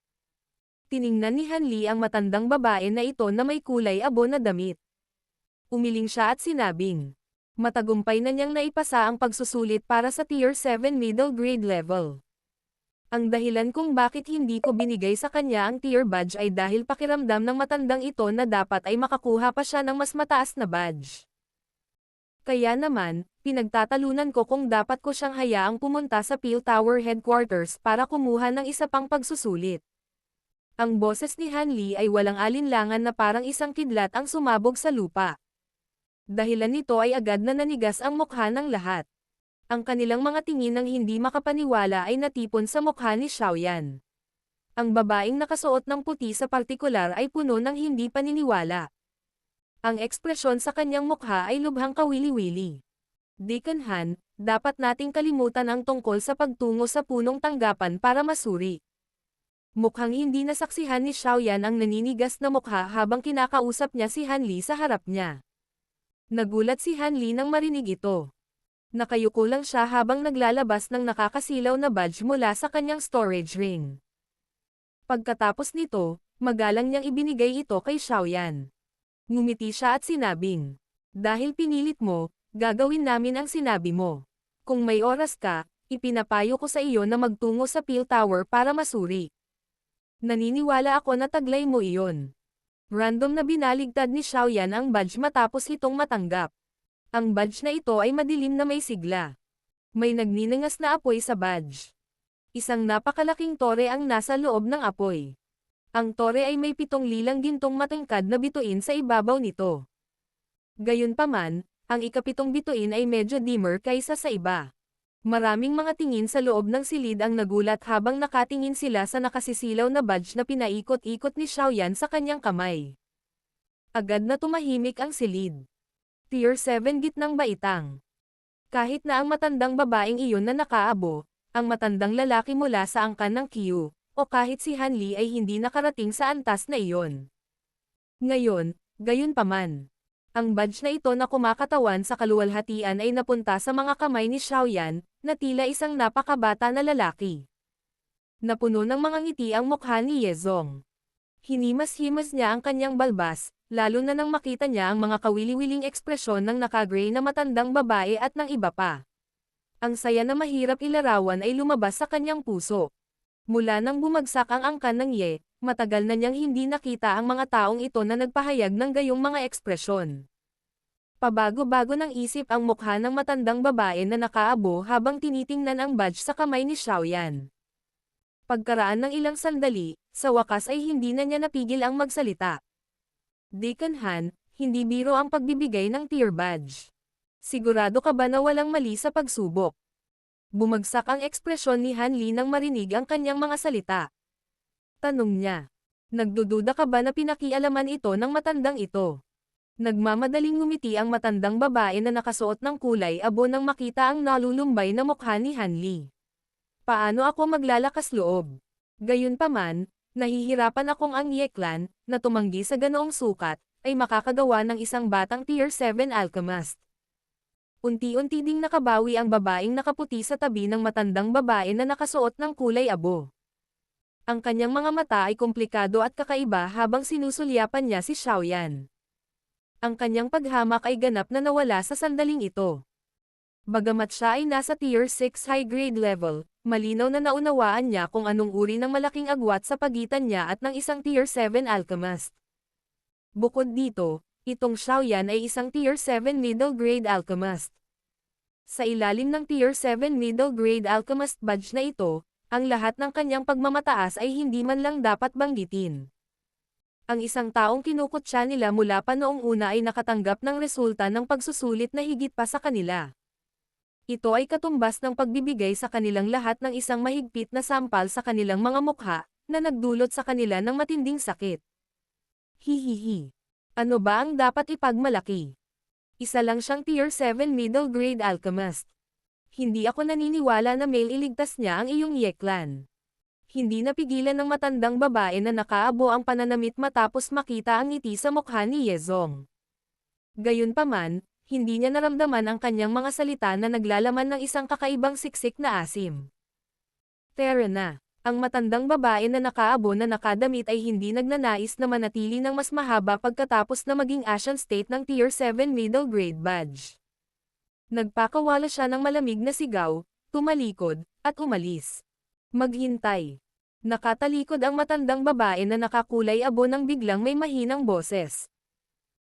Tiningnan ni Han Li ang matandang babae na ito na may kulay abo na damit. Umiling siya at sinabing, matagumpay na niyang naipasa ang pagsusulit para sa Tier 7 middle grade level. Ang dahilan kung bakit hindi ko binigay sa kanya ang tier badge ay dahil pakiramdam ng matandang ito na dapat ay makakuha pa siya ng mas mataas na badge. Kaya naman, pinagtatalunan ko kung dapat ko siyang hayaang pumunta sa Peel Tower Headquarters para kumuha ng isa pang pagsusulit. Ang boses ni Han Li ay walang alinlangan na parang isang kidlat ang sumabog sa lupa. Dahilan nito ay agad na nanigas ang mukha ng lahat. Ang kanilang mga tingin ng hindi makapaniwala ay natipon sa mukha ni Xiaoyan. Ang babaeng nakasuot ng puti sa partikular ay puno ng hindi paniniwala. Ang ekspresyon sa kanyang mukha ay lubhang kawili-wili. Deacon Han, dapat nating kalimutan ang tungkol sa pagtungo sa punong tanggapan para masuri. Mukhang hindi nasaksihan ni Xiaoyan ang naninigas na mukha habang kinakausap niya si Han Li sa harap niya. Nagulat si Han Li nang marinig ito. Nakayuko lang siya habang naglalabas ng nakakasilaw na badge mula sa kanyang storage ring. Pagkatapos nito, magalang niyang ibinigay ito kay Xiaoyan. Ngumiti siya at sinabing, "Dahil pinilit mo, gagawin namin ang sinabi mo. Kung may oras ka, ipinapayo ko sa iyo na magtungo sa Peel Tower para masuri. Naniniwala ako na taglay mo iyon." Random na binaligtad ni Xiaoyan ang badge matapos itong matanggap. Ang badge na ito ay madilim na may sigla. May nagninangas na apoy sa badge. Isang napakalaking tore ang nasa loob ng apoy. Ang tore ay may 7 lilang gintong matangkad na bituin sa ibabaw nito. Gayunpaman, ang ika-7 bituin ay medyo dimmer kaysa sa iba. Maraming mga tingin sa loob ng silid ang nagulat habang nakatingin sila sa nakasisilaw na badge na pinaikot-ikot ni Xiaoyan sa kanyang kamay. Agad na tumahimik ang silid. Tier 7 gitnang baitang. Kahit na ang matandang babaeng iyon na nakaabo, ang matandang lalaki mula sa angkan ng Q, o kahit si Han Li ay hindi nakarating sa antas na iyon. Ngayon, gayunpaman. Ang badge na ito na kumakatawan sa kaluwalhatian ay napunta sa mga kamay ni Xiaoyan, na tila isang napakabata na lalaki. Napuno ng mga ngiti ang mukha ni Yezong. Hinimas-himas niya ang kanyang balbas, lalo na nang makita niya ang mga kawili-wiling ekspresyon ng naka-gray na matandang babae at ng iba pa. Ang saya na mahirap ilarawan ay lumabas sa kanyang puso. Mula nang bumagsak ang angkan ng Ye, matagal na niyang hindi nakita ang mga taong ito na nagpahayag ng gayong mga ekspresyon. Pabago-bago ng isip ang mukha ng matandang babae na nakaabo habang tinitingnan ang badge sa kamay ni Xiaoyan. Pagkaraan ng ilang sandali, sa wakas ay hindi na niya napigil ang magsalita. Deacon Han, hindi biro ang pagbibigay ng tier badge. Sigurado ka ba na walang mali sa pagsubok? Bumagsak ang ekspresyon ni Han Li nang marinig ang kanyang mga salita. Tanong niya. Nagdududa ka ba na pinakialaman ito ng matandang ito? Nagmamadaling ngumiti ang matandang babae na nakasuot ng kulay abo nang makita ang nalulumbay na mukha ni Han Li. Paano ako maglalakas loob? Gayunpaman, nahihirapan akong ang Ye Clan, na tumanggi sa ganoong sukat, ay makakagawa ng isang batang tier 7 alchemist. Unti-unti ding nakabawi ang babaeng nakaputi sa tabi ng matandang babae na nakasuot ng kulay abo. Ang kanyang mga mata ay komplikado at kakaiba habang sinusulyapan niya si Xiaoyan. Ang kanyang paghamak ay ganap na nawala sa sandaling ito. Bagamat siya ay nasa tier 6 high-grade level, malinaw na naunawaan niya kung anong uri ng malaking agwat sa pagitan niya at ng isang tier 7 alchemist. Bukod dito, itong Xiaoyan ay isang tier 7 middle-grade alchemist. Sa ilalim ng tier 7 middle-grade alchemist badge na ito, ang lahat ng kanyang pagmamataas ay hindi man lang dapat banggitin. Ang isang taong kinukutya nila mula pa noong una ay nakatanggap ng resulta ng pagsusulit na higit pa sa kanila. Ito ay katumbas ng pagbibigay sa kanilang lahat ng isang mahigpit na sampal sa kanilang mga mukha, na nagdulot sa kanila ng matinding sakit. Hihihi. Ano ba ang dapat ipagmalaki? Isa lang siyang tier 7 middle grade alchemist. Hindi ako naniniwala na may iligtas niya ang iyong Ye Clan. Hindi napigilan ng matandang babae na nakaabo ang pananamit matapos makita ang ngiti sa mukha ni Yezong. Gayunpaman, hindi niya naramdaman ang kanyang mga salita na naglalaman ng isang kakaibang siksik na asim. Tara na. Ang matandang babae na nakaabo na nakadamit ay hindi nagnanais na manatili ng mas mahaba pagkatapos na maging Asian State ng Tier 7 Middle Grade Badge. Nagpakawala siya ng malamig na sigaw, tumalikod, at umalis. Maghintay. Nakatalikod ang matandang babae na nakakulay abo nang biglang may mahinang boses.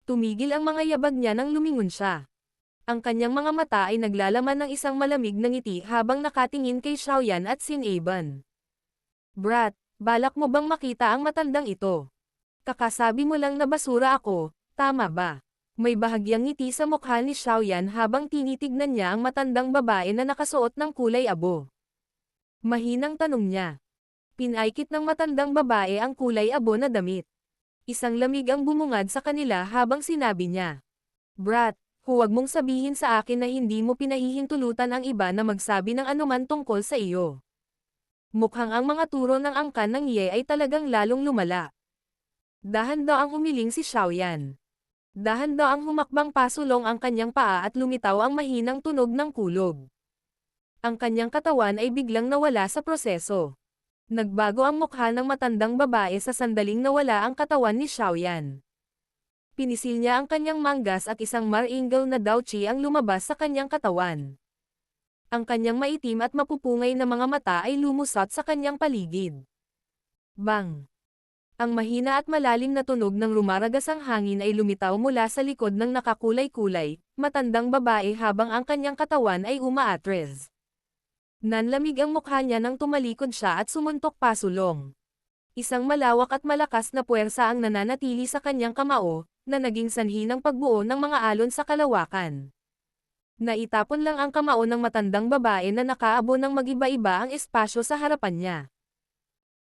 Tumigil ang mga yabag niya nang lumingon siya. Ang kanyang mga mata ay naglalaman ng isang malamig na ngiti habang nakatingin kay Xiaoyan at Sin Aban. Brat, balak mo bang makita ang matandang ito? Kakasabi mo lang na basura ako, tama ba? May bahagyang ngiti sa mukha ni Xiaoyan habang tinitignan niya ang matandang babae na nakasuot ng kulay abo. Mahinang tanong niya. Pinaikit ng matandang babae ang kulay abo na damit. Isang lamig ang bumungad sa kanila habang sinabi niya. Brat, huwag mong sabihin sa akin na hindi mo pinahihintulutan ang iba na magsabi ng anuman tungkol sa iyo. Mukhang ang mga turo ng angkan ng Ye ay talagang lalong lumala. Dahan daw ang umiling si Xiaoyan. Dahan daw ang humakbang pasulong ang kanyang paa at lumitaw ang mahinang tunog ng kulog. Ang kanyang katawan ay biglang nawala sa proseso. Nagbago ang mukha ng matandang babae sa sandaling nawala ang katawan ni Xiaoyan. Pinisil niya ang kanyang manggas at isang mar-ingal na dauchi ang lumabas sa kanyang katawan. Ang kanyang maitim at mapupungay na mga mata ay lumusot sa kanyang paligid. Bang! Ang mahina at malalim na tunog ng rumaragasang hangin ay lumitaw mula sa likod ng nakakulay-kulay, matandang babae habang ang kanyang katawan ay umaatres. Nanlamig ang mukha niya nang tumalikod siya at sumuntok pasulong. Isang malawak at malakas na puwersa ang nananatili sa kanyang kamao, na naging sanhi ng pagbuo ng mga alon sa kalawakan. Naitapon lang ang kamao ng matandang babae na nakaabo ng magiba-iba ang espasyo sa harapan niya.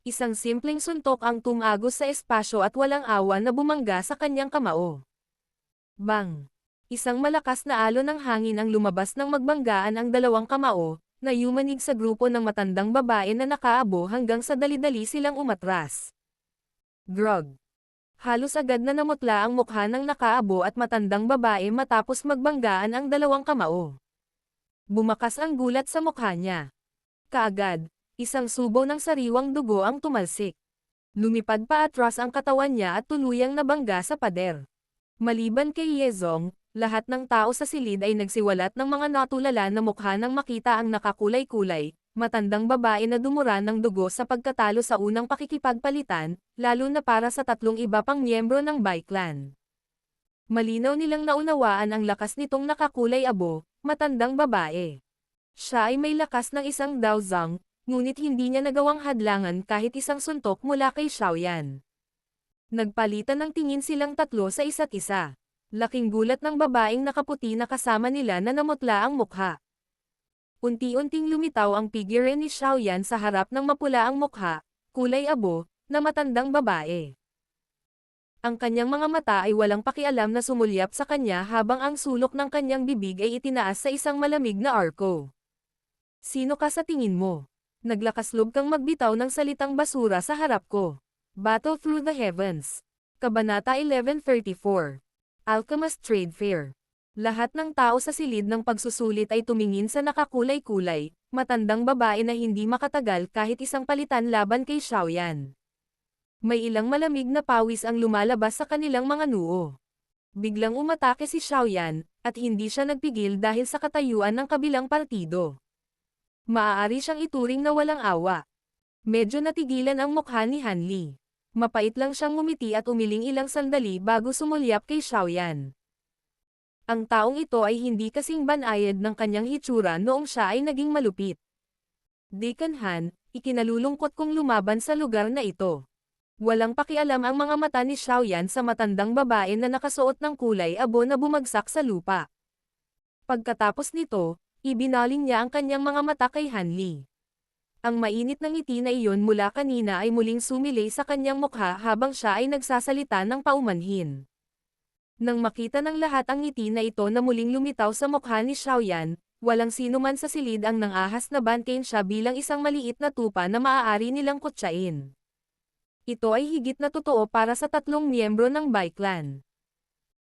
Isang simpleng suntok ang tumagos sa espasyo at walang awa na bumangga sa kanyang kamao. Bang! Isang malakas na alon ng hangin ang lumabas ng magbanggaan ang dalawang kamao, na yumanig sa grupo ng matandang babae na nakaabo hanggang sa dali-dali silang umatras. Grog! Halos agad na namutla ang mukha ng nakaabo at matandang babae matapos magbanggaan ang dalawang kamao. Bumakas ang gulat sa mukha niya. Kaagad, isang subo ng sariwang dugo ang tumalsik. Lumipad pa atras ang katawan niya at tuluyang nabangga sa pader. Maliban kay Yezong, lahat ng tao sa silid ay nagsiwalat ng mga natulala na mukha nang makita ang nakakulay-kulay, matandang babae na dumura ng dugo sa pagkatalo sa unang pakikipagpalitan, lalo na para sa tatlong iba pang miyembro ng Bai Clan. Malinaw nilang naunawaan ang lakas nitong nakakulay abo, matandang babae. Siya ay may lakas ng isang Daozang, ngunit hindi niya nagawang hadlangan kahit isang suntok mula kay Xiaoyan. Nagpalitan ng tingin silang tatlo sa isa't isa. Laking gulat ng babaeng nakaputi na kasama nila na namutla ang mukha. Unti-unting lumitaw ang figure ni Xiaoyan sa harap ng mapula ang mukha, kulay abo, na matandang babae. Ang kanyang mga mata ay walang pakialam na sumulyap sa kanya habang ang sulok ng kanyang bibig ay itinaas sa isang malamig na arko. Sino ka sa tingin mo? Naglakasloob kang magbitaw ng salitang basura sa harap ko. Battle Through the Heavens. Kabanata 1134. Alchemist Trade Fair. Lahat ng tao sa silid ng pagsusulit ay tumingin sa nakakulay-kulay, matandang babae na hindi makatagal kahit isang palitan laban kay Xiaoyan. May ilang malamig na pawis ang lumalabas sa kanilang mga noo. Biglang umatake si Xiaoyan, at hindi siya nagpigil dahil sa katayuan ng kabilang partido. Maaari siyang ituring na walang awa. Medyo natigilan ang mukha ni Han Li. Mapait lang siyang ngumiti at umiling ilang sandali bago sumulyap kay Xiaoyan. Ang taong ito ay hindi kasing banayad ng kanyang hitsura noong siya ay naging malupit. Deacon Han, ikinalulungkot kong lumaban sa lugar na ito. Walang pakialam ang mga mata ni Xiaoyan sa matandang babae na nakasuot ng kulay abo na bumagsak sa lupa. Pagkatapos nito, ibinaling niya ang kanyang mga mata kay Han Li. Ang mainit na ngiti na iyon mula kanina ay muling sumilay sa kanyang mukha habang siya ay nagsasalita ng paumanhin. Nang makita ng lahat ang ngiti na ito na muling lumitaw sa mukha ni Xiaoyan, walang sino man sa silid ang nangahas na bantayin siya bilang isang maliit na tupa na maaari nilang kutsain. Ito ay higit na totoo para sa tatlong miyembro ng Bai Clan.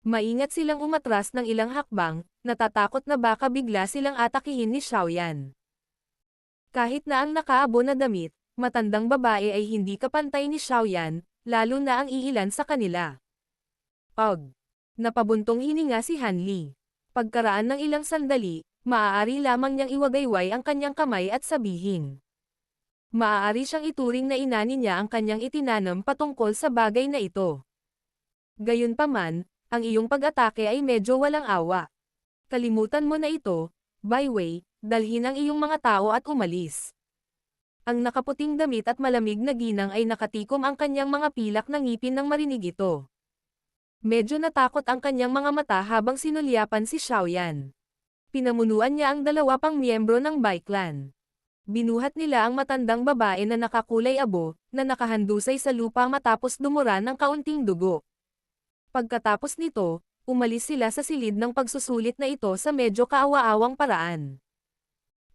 Maingat silang umatras ng ilang hakbang, natatakot na baka bigla silang atakihin ni Xiaoyan. Kahit na ang nakaabo na damit, matandang babae ay hindi kapantay ni Xiaoyan, lalo na ang iilan sa kanila. Napabuntong hininga si Han Li. Pagkaraan ng ilang sandali, maaari lamang niyang iwagayway ang kanyang kamay at sabihin. Maaari siyang ituring na inani niya ang kanyang itinanam patungkol sa bagay na ito. Gayunpaman, ang iyong pag-atake ay medyo walang awa. Kalimutan mo na ito, by way, dalhin ang iyong mga tao at umalis. Ang nakaputing damit at malamig na ginang ay nakatikom ang kanyang mga pilak na ngipin nang marinig ito. Medyo natakot ang kanyang mga mata habang sinulyapan si Xiaoyan. Pinamunuan niya ang dalawa pang miyembro ng Bai Clan. Binuhat nila ang matandang babae na nakakulay abo, na nakahandusay sa lupa matapos dumura ng kaunting dugo. Pagkatapos nito, umalis sila sa silid ng pagsusulit na ito sa medyo kaawa-awang paraan.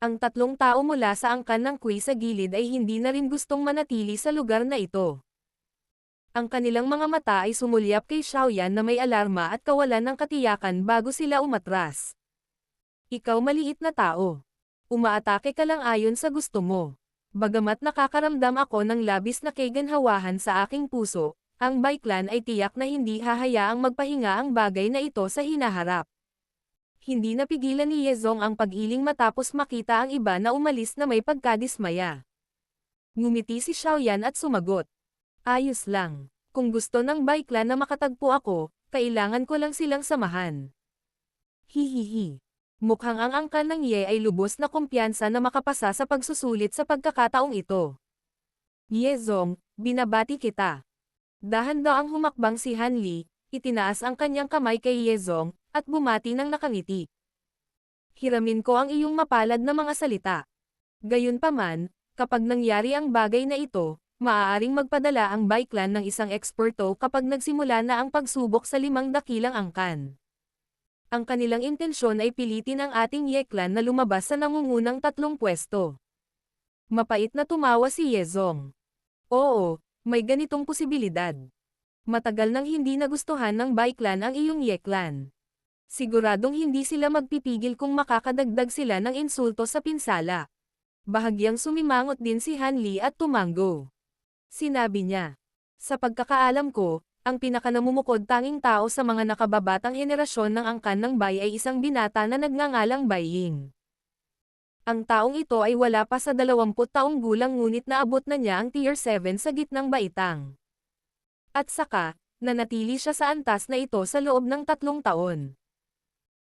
Ang tatlong tao mula sa angkan ng Kui sa gilid ay hindi na rin gustong manatili sa lugar na ito. Ang kanilang mga mata ay sumulyap kay Xiaoyan na may alarma at kawalan ng katiyakan bago sila umatras. Ikaw maliit na tao. Umaatake ka lang ayon sa gusto mo. Bagamat nakakaramdam ako ng labis na kaganhawahan sa aking puso, ang Bai Clan ay tiyak na hindi hahayaang magpahinga ang bagay na ito sa hinaharap. Hindi napigilan ni Yezong ang pag-iling matapos makita ang iba na umalis na may pagkadismaya. Ngumiti si Xiaoyan at sumagot. Ayos lang. Kung gusto ng Bai Clan na makatagpo ako, kailangan ko lang silang samahan. Hihihi. Mukhang ang angkan ng Ye ay lubos na kumpiyansa na makapasa sa pagsusulit sa pagkakataong ito. Yezong, binabati kita. Dahan-daang humakbang si Han Li, itinaas ang kanyang kamay kay Yezong, at bumati ng nakangiti. Hiramin ko ang iyong mapalad na mga salita. Gayunpaman, kapag nangyari ang bagay na ito, maaaring magpadala ang Bai Clan ng isang eksperto kapag nagsimula na ang pagsubok sa 5 dakilang angkan. Ang kanilang intensyon ay pilitin ang ating Ye Clan na lumabas sa nangungunang 3 pwesto. Mapait na tumawa si Yezong. Oo, may ganitong posibilidad. Matagal nang hindi nagustuhan ng Bai Clan ang iyong Ye Clan. Siguradong hindi sila magpipigil kung makakadagdag sila ng insulto sa pinsala. Bahagyang sumimangot din si Han Li at tumango. Sinabi niya, sa pagkakaalam ko, ang pinakanamumukod tanging tao sa mga nakababatang henerasyon ng angkan ng Bai ay isang binata na nagngangalang Bai Ying. Ang taong ito ay wala pa sa 20 taong gulang ngunit naabot na niya ang Tier 7 sa gitnang baitang. At saka, nanatili siya sa antas na ito sa loob ng 3 taon.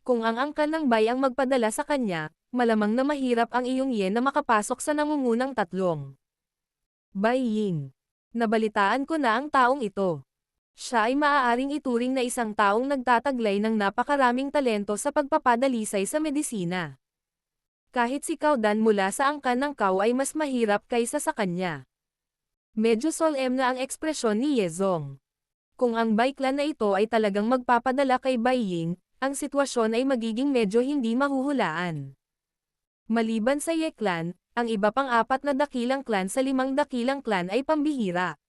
Kung ang angkan ng Bai ang magpadala sa kanya, malamang na mahirap ang iyong Ye na makapasok sa nangungunang 3. Bai Ying. Nabalitaan ko na ang taong ito. Siya ay maaaring ituring na isang taong nagtataglay ng napakaraming talento sa pagpapadalisay sa medisina. Kahit si Cao Dan mula sa angkan ng Cao ay mas mahirap kaysa sa kanya. Medyo solemn na ang ekspresyon ni Yezong. Kung ang Bai Clan na ito ay talagang magpapadala kay Bai Ying, ang sitwasyon ay magiging medyo hindi mahuhulaan. Maliban sa Ye Clan, ang iba pang 4 na dakilang clan sa 5 dakilang clan ay pambihira.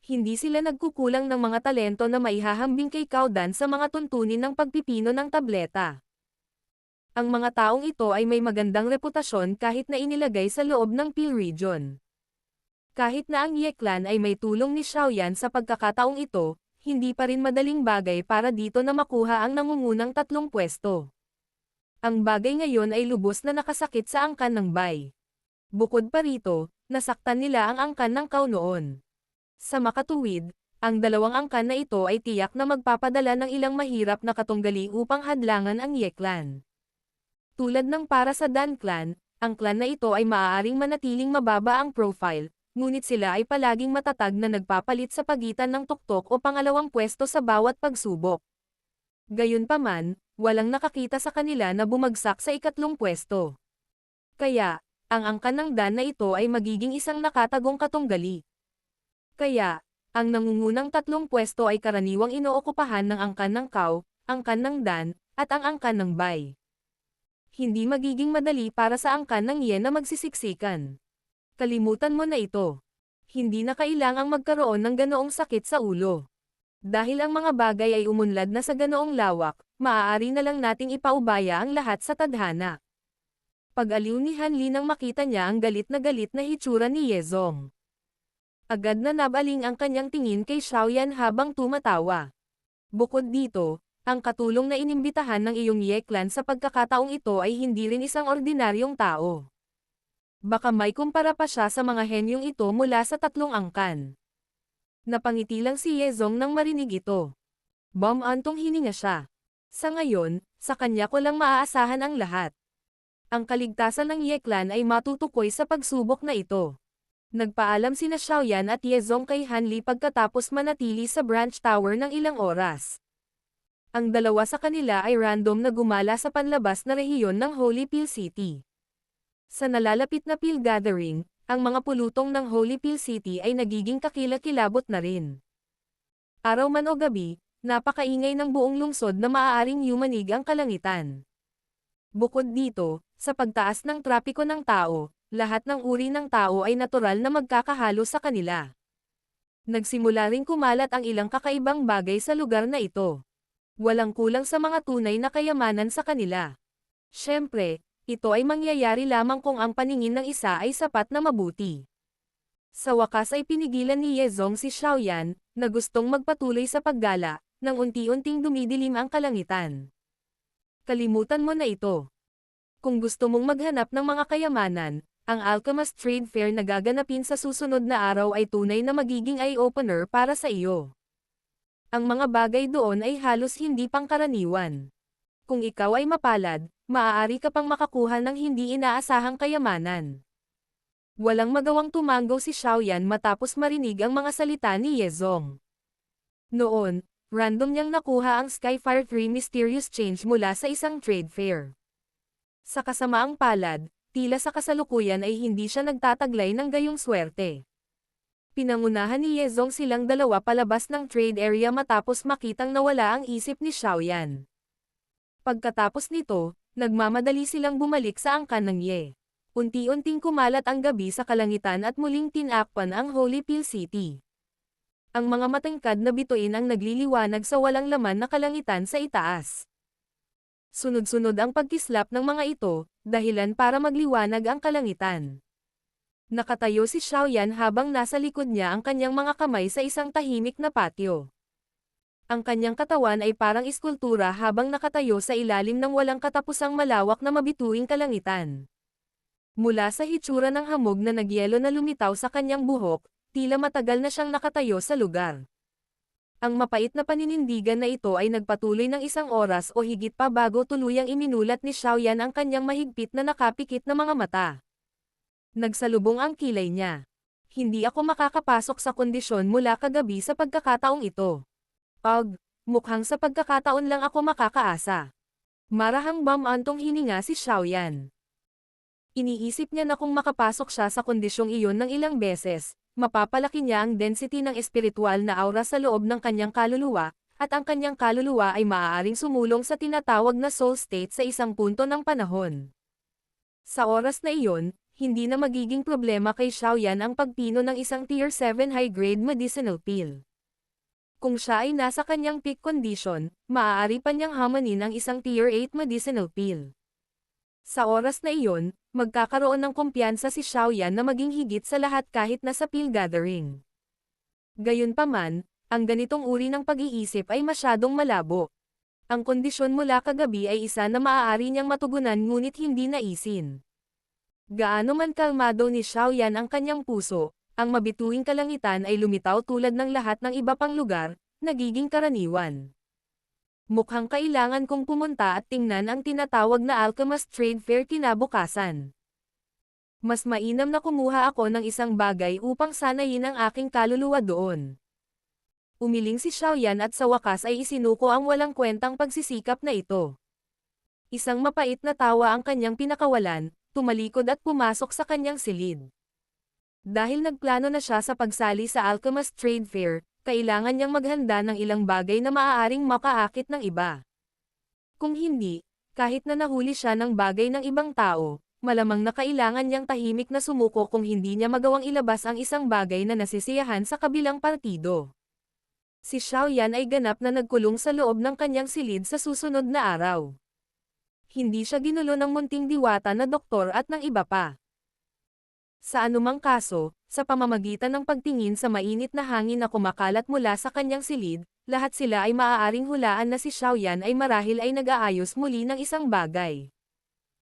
Hindi sila nagkukulang ng mga talento na maihahambing kay Cao Dan sa mga tuntunin ng pagpipino ng tableta. Ang mga taong ito ay may magandang reputasyon kahit na inilagay sa loob ng Pil Region. Kahit na ang Ye Clan ay may tulong ni Xiaoyan sa pagkakataong ito, hindi pa rin madaling bagay para dito na makuha ang nangungunang 3 pwesto. Ang bagay ngayon ay lubos na nakasakit sa angkan ng Bai. Bukod pa rito, nasaktan nila ang angkan ng Cao noon. Sa makatuwid, ang 2 angkan na ito ay tiyak na magpapadala ng ilang mahirap na katunggali upang hadlangan ang Ye Clan. Tulad ng para sa Dan Clan, ang clan na ito ay maaaring manatiling mababa ang profile, ngunit sila ay palaging matatag na nagpapalit sa pagitan ng tuktok o pangalawang pwesto sa bawat pagsubok. Gayunpaman, walang nakakita sa kanila na bumagsak sa 3 pwesto. Kaya, ang angkan ng Dan na ito ay magiging isang nakatagong katunggali. Kaya, ang nangungunang 3 pwesto ay karaniwang inookupahan ng angkan ng Cao, angkan ng Dan, at ang angkan ng Bai. Hindi magiging madali para sa angkan ng Ye na magsisiksikan. Kalimutan mo na ito. Hindi na kailangang magkaroon ng ganoong sakit sa ulo. Dahil ang mga bagay ay umunlad na sa ganoong lawak, maaari na lang nating ipaubaya ang lahat sa tadhana. Pag-aliw ni Han Li nang makita niya ang galit na hitsura ni Yezong. Agad na nabaling ang kanyang tingin kay Xiaoyan habang tumatawa. Bukod dito, ang katulong na inimbitahan ng iyong Ye Clan sa pagkakataong ito ay hindi rin isang ordinaryong tao. Baka may kumpara pa siya sa mga henyong ito mula sa 3 angkan. Napangiti lang si Yezong nang marinig ito. Antong hininga siya. Sa ngayon, sa kanya ko lang maaasahan ang lahat. Ang kaligtasan ng Ye Clan ay matutukoy sa pagsubok na ito. Nagpaalam sina Xiaoyan at Ye Zong kay Han Li pagkatapos manatili sa branch tower ng ilang oras. Ang dalawa sa kanila ay random na gumala sa panlabas na rehiyon ng Holy Pill City. Sa nalalapit na pill gathering, ang mga pulutong ng Holy Pill City ay nagiging kakilakilabot na rin. Araw man o gabi, napakaingay ng buong lungsod na maaaring yumanig ang kalangitan. Bukod dito, sa pagtaas ng trapiko ng tao, lahat ng uri ng tao ay natural na magkakahalo sa kanila. Nagsimula ring kumalat ang ilang kakaibang bagay sa lugar na ito. Walang kulang sa mga tunay na kayamanan sa kanila. Siyempre, ito ay mangyayari lamang kung ang paningin ng isa ay sapat na mabuti. Sa wakas ay pinigilan ni Ye Zong si Xiaoyan, na gustong magpatuloy sa paggala, nang unti-unting dumidilim ang kalangitan. Kalimutan mo na ito. Kung gusto mong maghanap ng mga kayamanan, ang Alchemist Trade Fair na gaganapin sa susunod na araw ay tunay na magiging eye-opener para sa iyo. Ang mga bagay doon ay halos hindi pangkaraniwan. Kung ikaw ay mapalad, maaari ka pang makakuha ng hindi inaasahang kayamanan. Walang magawang tumanggo si Xiaoyan matapos marinig ang mga salita ni Ye Zong. Noon, random niyang nakuha ang Skyfire 3 Mysterious Change mula sa isang trade fair. Sa kasamaang palad, tila sa kasalukuyan ay hindi siya nagtataglay ng gayong swerte. Pinangunahan ni Ye Zong silang dalawa palabas ng trade area matapos makitang nawala ang isip ni Xiaoyan. Pagkatapos nito, nagmamadali silang bumalik sa angkan ng Ye. Unti-unting kumalat ang gabi sa kalangitan at muling tinakpan ang Holy Pill City. Ang mga matangkad na bituin ang nagliliwanag sa walang laman na kalangitan sa itaas. Sunod-sunod ang pagkislap ng mga ito, dahilan para magliwanag ang kalangitan. Nakatayo si Xiaoyan habang nasa likod niya ang kanyang mga kamay sa isang tahimik na patio. Ang kanyang katawan ay parang iskultura habang nakatayo sa ilalim ng walang katapusang malawak na mabituing kalangitan. Mula sa hitsura ng hamog na nagyelo na lumitaw sa kanyang buhok, tila matagal na siyang nakatayo sa lugar. Ang mapait na paninindigan na ito ay nagpatuloy ng isang oras o higit pa bago tuluyang iminulat ni Xiaoyan ang kanyang mahigpit na nakapikit na mga mata. Nagsalubong ang kilay niya. Hindi ako makakapasok sa kondisyon mula kagabi sa pagkakataong ito. Mukhang sa pagkakataon lang ako makakaasa. Marahang bamantong hininga si Xiaoyan. Iniisip niya na kung makapasok siya sa kondisyong iyon ng ilang beses, mapapalaki niya ang density ng espiritual na aura sa loob ng kanyang kaluluwa, at ang kanyang kaluluwa ay maaaring sumulong sa tinatawag na soul state sa isang punto ng panahon. Sa oras na iyon, hindi na magiging problema kay Xiaoyan ang pagpino ng isang Tier 7 high-grade medicinal pill. Kung siya ay nasa kanyang peak condition, maaari pa niyang hamanin ang isang Tier 8 medicinal pill. Sa oras na iyon, magkakaroon ng kumpiyansa si Xiaoyan na maging higit sa lahat kahit nasa pill gathering. Gayunpaman, ang ganitong uri ng pag-iisip ay masyadong malabo. Ang kondisyon mula kagabi ay isa na maaari niyang matugunan ngunit hindi naisin. Gaano man kalmado ni Xiaoyan ang kanyang puso, ang mabituing kalangitan ay lumitaw tulad ng lahat ng iba pang lugar, nagiging karaniwan. Mukhang kailangan kong pumunta at tingnan ang tinatawag na Alchemist Trade Fair kinabukasan. Mas mainam na kumuha ako ng isang bagay upang sanayin ang aking kaluluwa doon. Umiling si Xiaoyan at sa wakas ay isinuko ang walang kwentang pagsisikap na ito. Isang mapait na tawa ang kanyang pinakawalan, tumalikod at pumasok sa kanyang silid. Dahil nagplano na siya sa pagsali sa Alchemist Trade Fair, kailangan niyang maghanda ng ilang bagay na maaaring makaakit ng iba. Kung hindi, kahit na nahuli siya ng bagay ng ibang tao, malamang na kailangan niyang tahimik na sumuko kung hindi niya magawang ilabas ang isang bagay na nasisiyahan sa kabilang partido. Si Xiaoyan ay ganap na nagkulong sa loob ng kanyang silid sa susunod na araw. Hindi siya ginulo ng munting diwata na doktor at ng iba pa. Sa anumang kaso, sa pamamagitan ng pagtingin sa mainit na hangin na kumakalat mula sa kanyang silid, lahat sila ay maaaring hulaan na si Xiaoyan ay marahil ay nag-aayos muli ng isang bagay.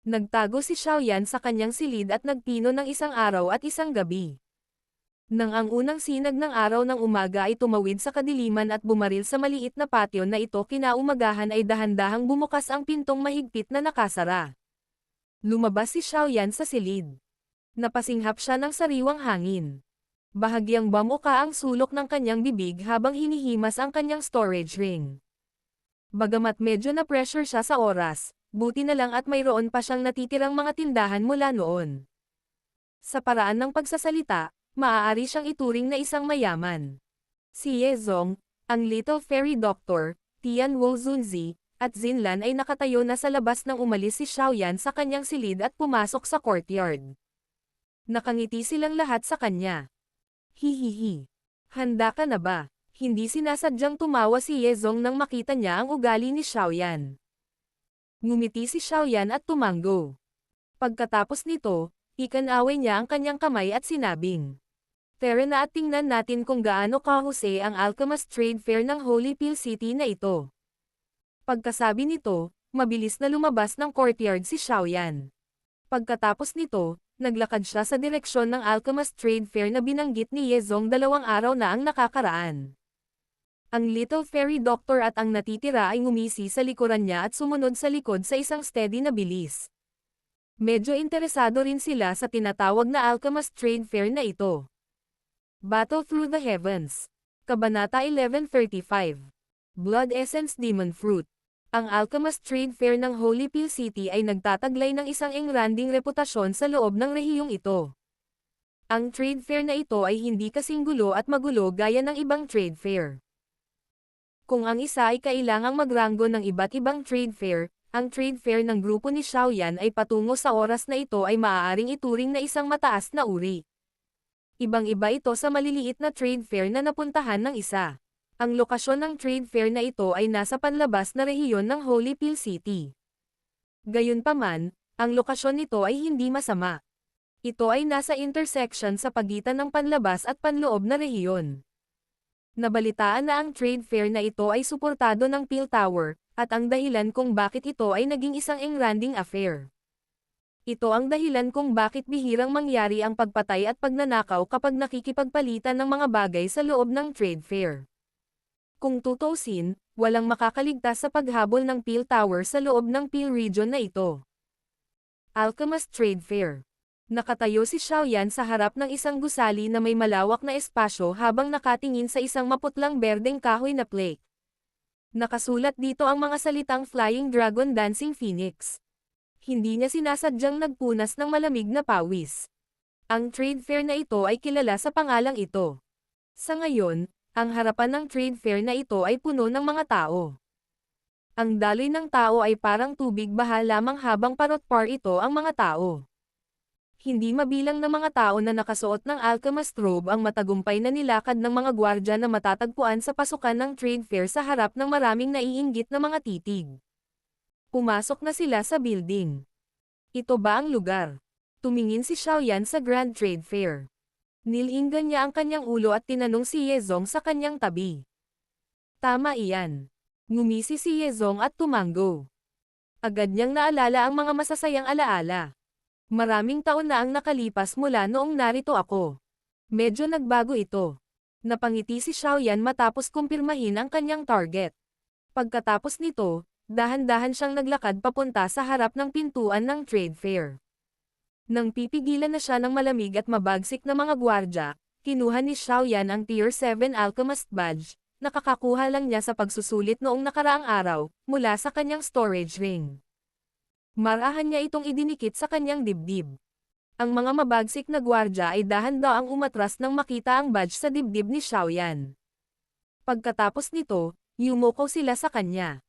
Nagtago si Xiaoyan sa kanyang silid at nagpino ng isang araw at isang gabi. Nang ang unang sinag ng araw ng umaga ay tumawid sa kadiliman at bumaril sa maliit na patio na ito kinaumagahan ay dahan-dahang bumukas ang pintong mahigpit na nakasara. Lumabas si Xiaoyan sa silid. Napasinghap siya ng sariwang hangin. Bahagyang bamuka ang sulok ng kanyang bibig habang hinihimas ang kanyang storage ring. Bagamat medyo na-pressure siya sa oras, buti na lang at mayroon pa siyang natitirang mga tindahan mula noon. Sa paraan ng pagsasalita, maaari siyang ituring na isang mayaman. Si Yezong, ang Little Fairy Doctor, Tian Wozunzi, at Zinlan ay nakatayo na sa labas nang umalis si Xiaoyan sa kanyang silid at pumasok sa courtyard. Nakangiti silang lahat sa kanya. Hihihi. Handa ka na ba? Hindi sinasadyang tumawa si Yezong nang makita niya ang ugali ni Xiaoyan. Ngumiti si Xiaoyan at tumanggo. Pagkatapos nito, ikanaway niya ang kanyang kamay at sinabing, "Tara na at tingnan natin kung gaano kahusay ang Alchemist Trade Fair ng Holy Pill City na ito." Pagkasabi nito, mabilis na lumabas ng courtyard si Xiaoyan. Pagkatapos nito, naglakad siya sa direksyon ng Alchemist Trade Fair na binanggit ni Yezong 2 araw na ang nakakaraan. Ang Little Fairy Doctor at ang natitira ay ngumisi sa likuran niya at sumunod sa likod sa isang steady na bilis. Medyo interesado rin sila sa tinatawag na Alchemist Trade Fair na ito. Battle Through the Heavens. Kabanata 1135. Blood Essence Demon Fruit. Ang Alchemist Trade Fair ng Holy Pill City ay nagtataglay ng isang engranding reputasyon sa loob ng rehiyong ito. Ang trade fair na ito ay hindi kasing gulo at magulo gaya ng ibang trade fair. Kung ang isa ay kailangang magranggo ng iba't ibang trade fair, ang trade fair ng grupo ni Xiaoyan ay patungo sa oras na ito ay maaaring ituring na isang mataas na uri. Ibang-iba ito sa maliliit na trade fair na napuntahan ng isa. Ang lokasyon ng trade fair na ito ay nasa panlabas na rehiyon ng Holy Pill City. Gayunpaman, ang lokasyon nito ay hindi masama. Ito ay nasa intersection sa pagitan ng panlabas at panloob na rehiyon. Nabalitaan na ang trade fair na ito ay suportado ng Pill Tower, at ang dahilan kung bakit ito ay naging isang engranding affair. Ito ang dahilan kung bakit bihirang mangyari ang pagpatay at pagnanakaw kapag nakikipagpalitan ng mga bagay sa loob ng trade fair. Kung tutuusin, walang makakaligtas sa paghabol ng Pill Tower sa loob ng Pill Region na ito. Alchemist Trade Fair. Nakatayo si Xiaoyan sa harap ng isang gusali na may malawak na espasyo habang nakatingin sa isang maputlang berdeng kahoy na plaque. Nakasulat dito ang mga salitang Flying Dragon Dancing Phoenix. Hindi niya sinasadyang nagpunas ng malamig na pawis. Ang trade fair na ito ay kilala sa pangalang ito. Sa ngayon, ang harapan ng trade fair na ito ay puno ng mga tao. Ang daloy ng tao ay parang tubig baha lamang habang parot-par ito ang mga tao. Hindi mabilang na mga tao na nakasuot ng alchemist robe ang matagumpay na nilakad ng mga gwardya na matatagpuan sa pasukan ng trade fair sa harap ng maraming naiinggit na mga titig. Pumasok na sila sa building. Ito ba ang lugar? Tumingin si Xiaoyan sa Grand Trade Fair. Nilinggan niya ang kanyang ulo at tinanong si Yezong sa kanyang tabi. Tama iyan. Ngumisi si Yezong at tumanggo. Agad niyang naalala ang mga masasayang alaala. Maraming taon na ang nakalipas mula noong narito ako. Medyo nagbago ito. Napangiti si Xiaoyan matapos kumpirmahin ang kanyang target. Pagkatapos nito, dahan-dahan siyang naglakad papunta sa harap ng pintuan ng trade fair. Nang pipigilan na siya ng malamig at mabagsik na mga gwardya, kinuha ni Xiaoyan ang Tier 7 Alchemist Badge, nakakakuha lang niya sa pagsusulit noong nakaraang araw, mula sa kanyang storage ring. Marahan niya itong idinikit sa kanyang dibdib. Ang mga mabagsik na gwardya ay dahan-daang umatras nang makita ang badge sa dibdib ni Xiaoyan. Pagkatapos nito, yumuko sila sa kanya.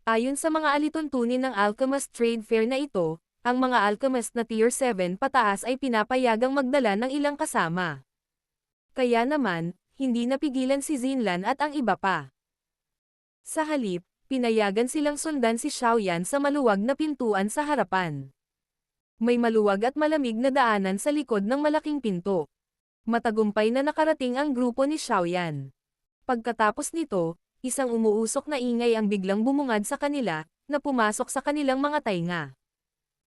Ayon sa mga alituntunin ng Alchemist Trade Fair na ito, ang mga alchemist na Tier 7 pataas ay pinapayagang magdala ng ilang kasama. Kaya naman, hindi napigilan si Zinlan at ang iba pa. Sa halip, pinayagan silang sundan si Xiaoyan sa maluwag na pintuan sa harapan. May maluwag at malamig na daanan sa likod ng malaking pinto. Matagumpay na nakarating ang grupo ni Xiaoyan. Pagkatapos nito, isang umuusok na ingay ang biglang bumungad sa kanila, na pumasok sa kanilang mga tainga.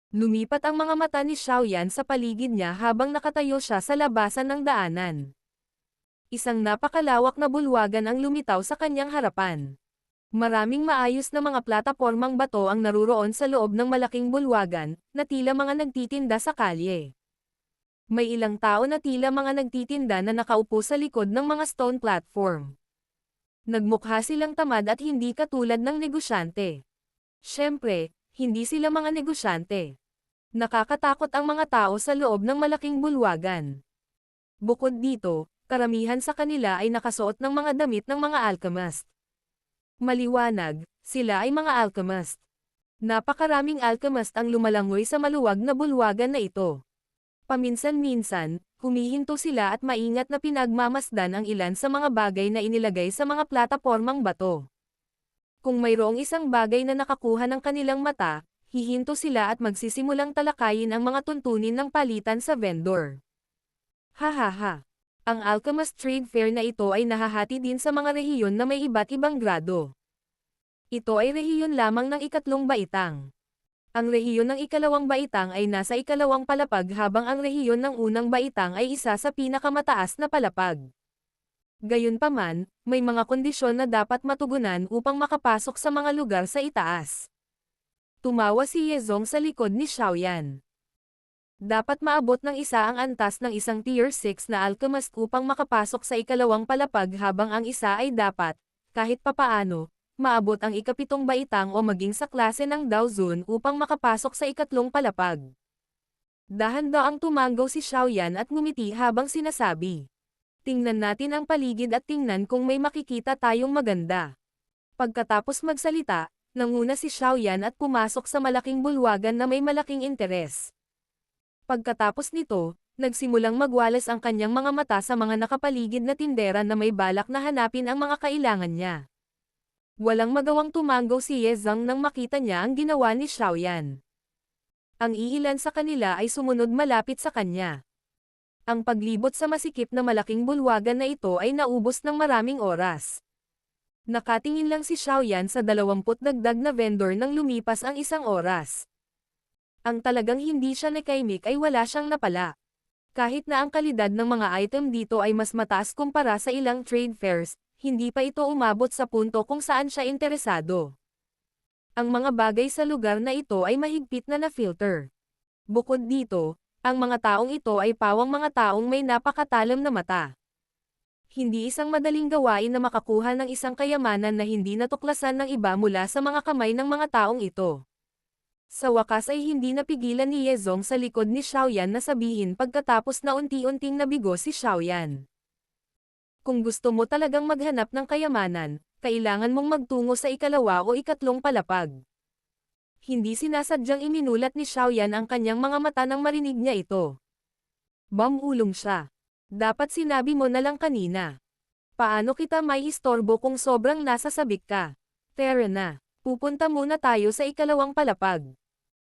Lumipat ang mga mata ni Xiaoyan sa paligid niya habang nakatayo siya sa labasan ng daanan. Isang napakalawak na bulwagan ang lumitaw sa kanyang harapan. Maraming maayos na mga platapormang bato ang naruroon sa loob ng malaking bulwagan, na tila mga nagtitinda sa kalye. May ilang tao na tila mga nagtitinda na nakaupo sa likod ng mga stone platform. Nagmukha silang tamad at hindi katulad ng negosyante. Siyempre, hindi sila mga negosyante. Nakakatakot ang mga tao sa loob ng malaking bulwagan. Bukod dito, karamihan sa kanila ay nakasuot ng mga damit ng mga alchemist. Maliwanag, sila ay mga alchemist. Napakaraming alchemist ang lumalangoy sa maluwag na bulwagan na ito. Paminsan-minsan, humihinto sila at maingat na pinagmamasdan ang ilan sa mga bagay na inilagay sa mga platapormang bato. Kung mayroong isang bagay na nakakuha ng kanilang mata, hihinto sila at magsisimulang talakayin ang mga tuntunin ng palitan sa vendor. Hahaha. Ang Alchemist Trade Fair na ito ay nahahati din sa mga rehiyon na may iba't ibang grado. Ito ay rehiyon lamang ng ikatlong baitang. Ang rehiyon ng ikalawang baitang ay nasa ikalawang palapag habang ang rehiyon ng unang baitang ay isa sa pinakamataas na palapag. Gayunpaman, may mga kondisyon na dapat matugunan upang makapasok sa mga lugar sa itaas. Tumawa si Yezong sa likod ni Xiaoyan. Dapat maabot ng isa ang antas ng isang Tier 6 na alchemist upang makapasok sa ikalawang palapag habang ang isa ay dapat, kahit papaano, maabot ang ikapitong baitang o maging sa klase ng Dao Zun upang makapasok sa ikatlong palapag. Dahan-daang tumanggaw si Xiaoyan at ngumiti habang sinasabi. Tingnan natin ang paligid at tingnan kung may makikita tayong maganda. Pagkatapos magsalita, nanguna si Xiaoyan at pumasok sa malaking bulwagan na may malaking interes. Pagkatapos nito, nagsimulang magwalas ang kanyang mga mata sa mga nakapaligid na tindera na may balak na hanapin ang mga kailangan niya. Walang magawang tumanggaw si Yezong nang makita niya ang ginawa ni Xiaoyan. Ang iilan sa kanila ay sumunod malapit sa kanya. Ang paglibot sa masikip na malaking bulwagan na ito ay naubos ng maraming oras. Nakatingin lang si Xiaoyan sa 20 dagdag na vendor nang lumipas ang isang oras. Ang talagang hindi siya nakaimik ay wala siyang napala. Kahit na ang kalidad ng mga item dito ay mas mataas kumpara sa ilang trade fairs, hindi pa ito umabot sa punto kung saan siya interesado. Ang mga bagay sa lugar na ito ay mahigpit na na-filter. Bukod dito, ang mga taong ito ay pawang mga taong may napakatalam na mata. Hindi isang madaling gawain na makakuha ng isang kayamanan na hindi natuklasan ng iba mula sa mga kamay ng mga taong ito. Sa wakas ay hindi napigilan ni Yezong sa likod ni Xiaoyan na sabihin pagkatapos na unti-unting nabigo si Xiaoyan. Kung gusto mo talagang maghanap ng kayamanan, kailangan mong magtungo sa ikalawa o ikatlong palapag. Hindi sinasadyang iminulat ni Xiaoyan ang kanyang mga mata nang marinig niya ito. Bamulong siya. Dapat sinabi mo na lang kanina. Paano kita may istorbo kung sobrang nasasabik ka? Tara na. Pupunta muna tayo sa ikalawang palapag.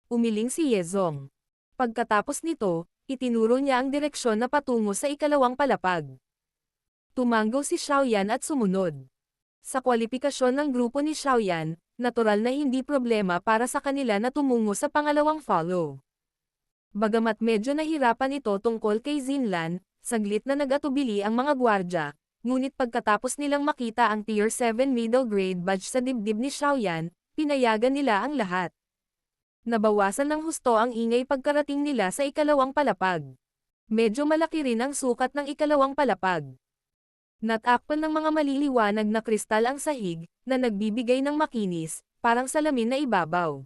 Umiling si Yezong. Pagkatapos nito, itinuro niya ang direksyon na patungo sa ikalawang palapag. Tumanggaw si Xiaoyan at sumunod. Sa kwalifikasyon ng grupo ni Xiaoyan, natural na hindi problema para sa kanila na tumungo sa pangalawang follow. Bagamat medyo nahirapan ito tungkol kay Xinlan, saglit na nag-atubili ang mga gwardya, ngunit pagkatapos nilang makita ang Tier 7 middle grade badge sa dibdib ni Xiaoyan, pinayagan nila ang lahat. Nabawasan ng husto ang ingay pagkarating nila sa ikalawang palapag. Medyo malaki rin ang sukat ng ikalawang palapag. Natakpan ng mga maliliwanag na kristal ang sahig, na nagbibigay ng makinis, parang salamin na ibabaw.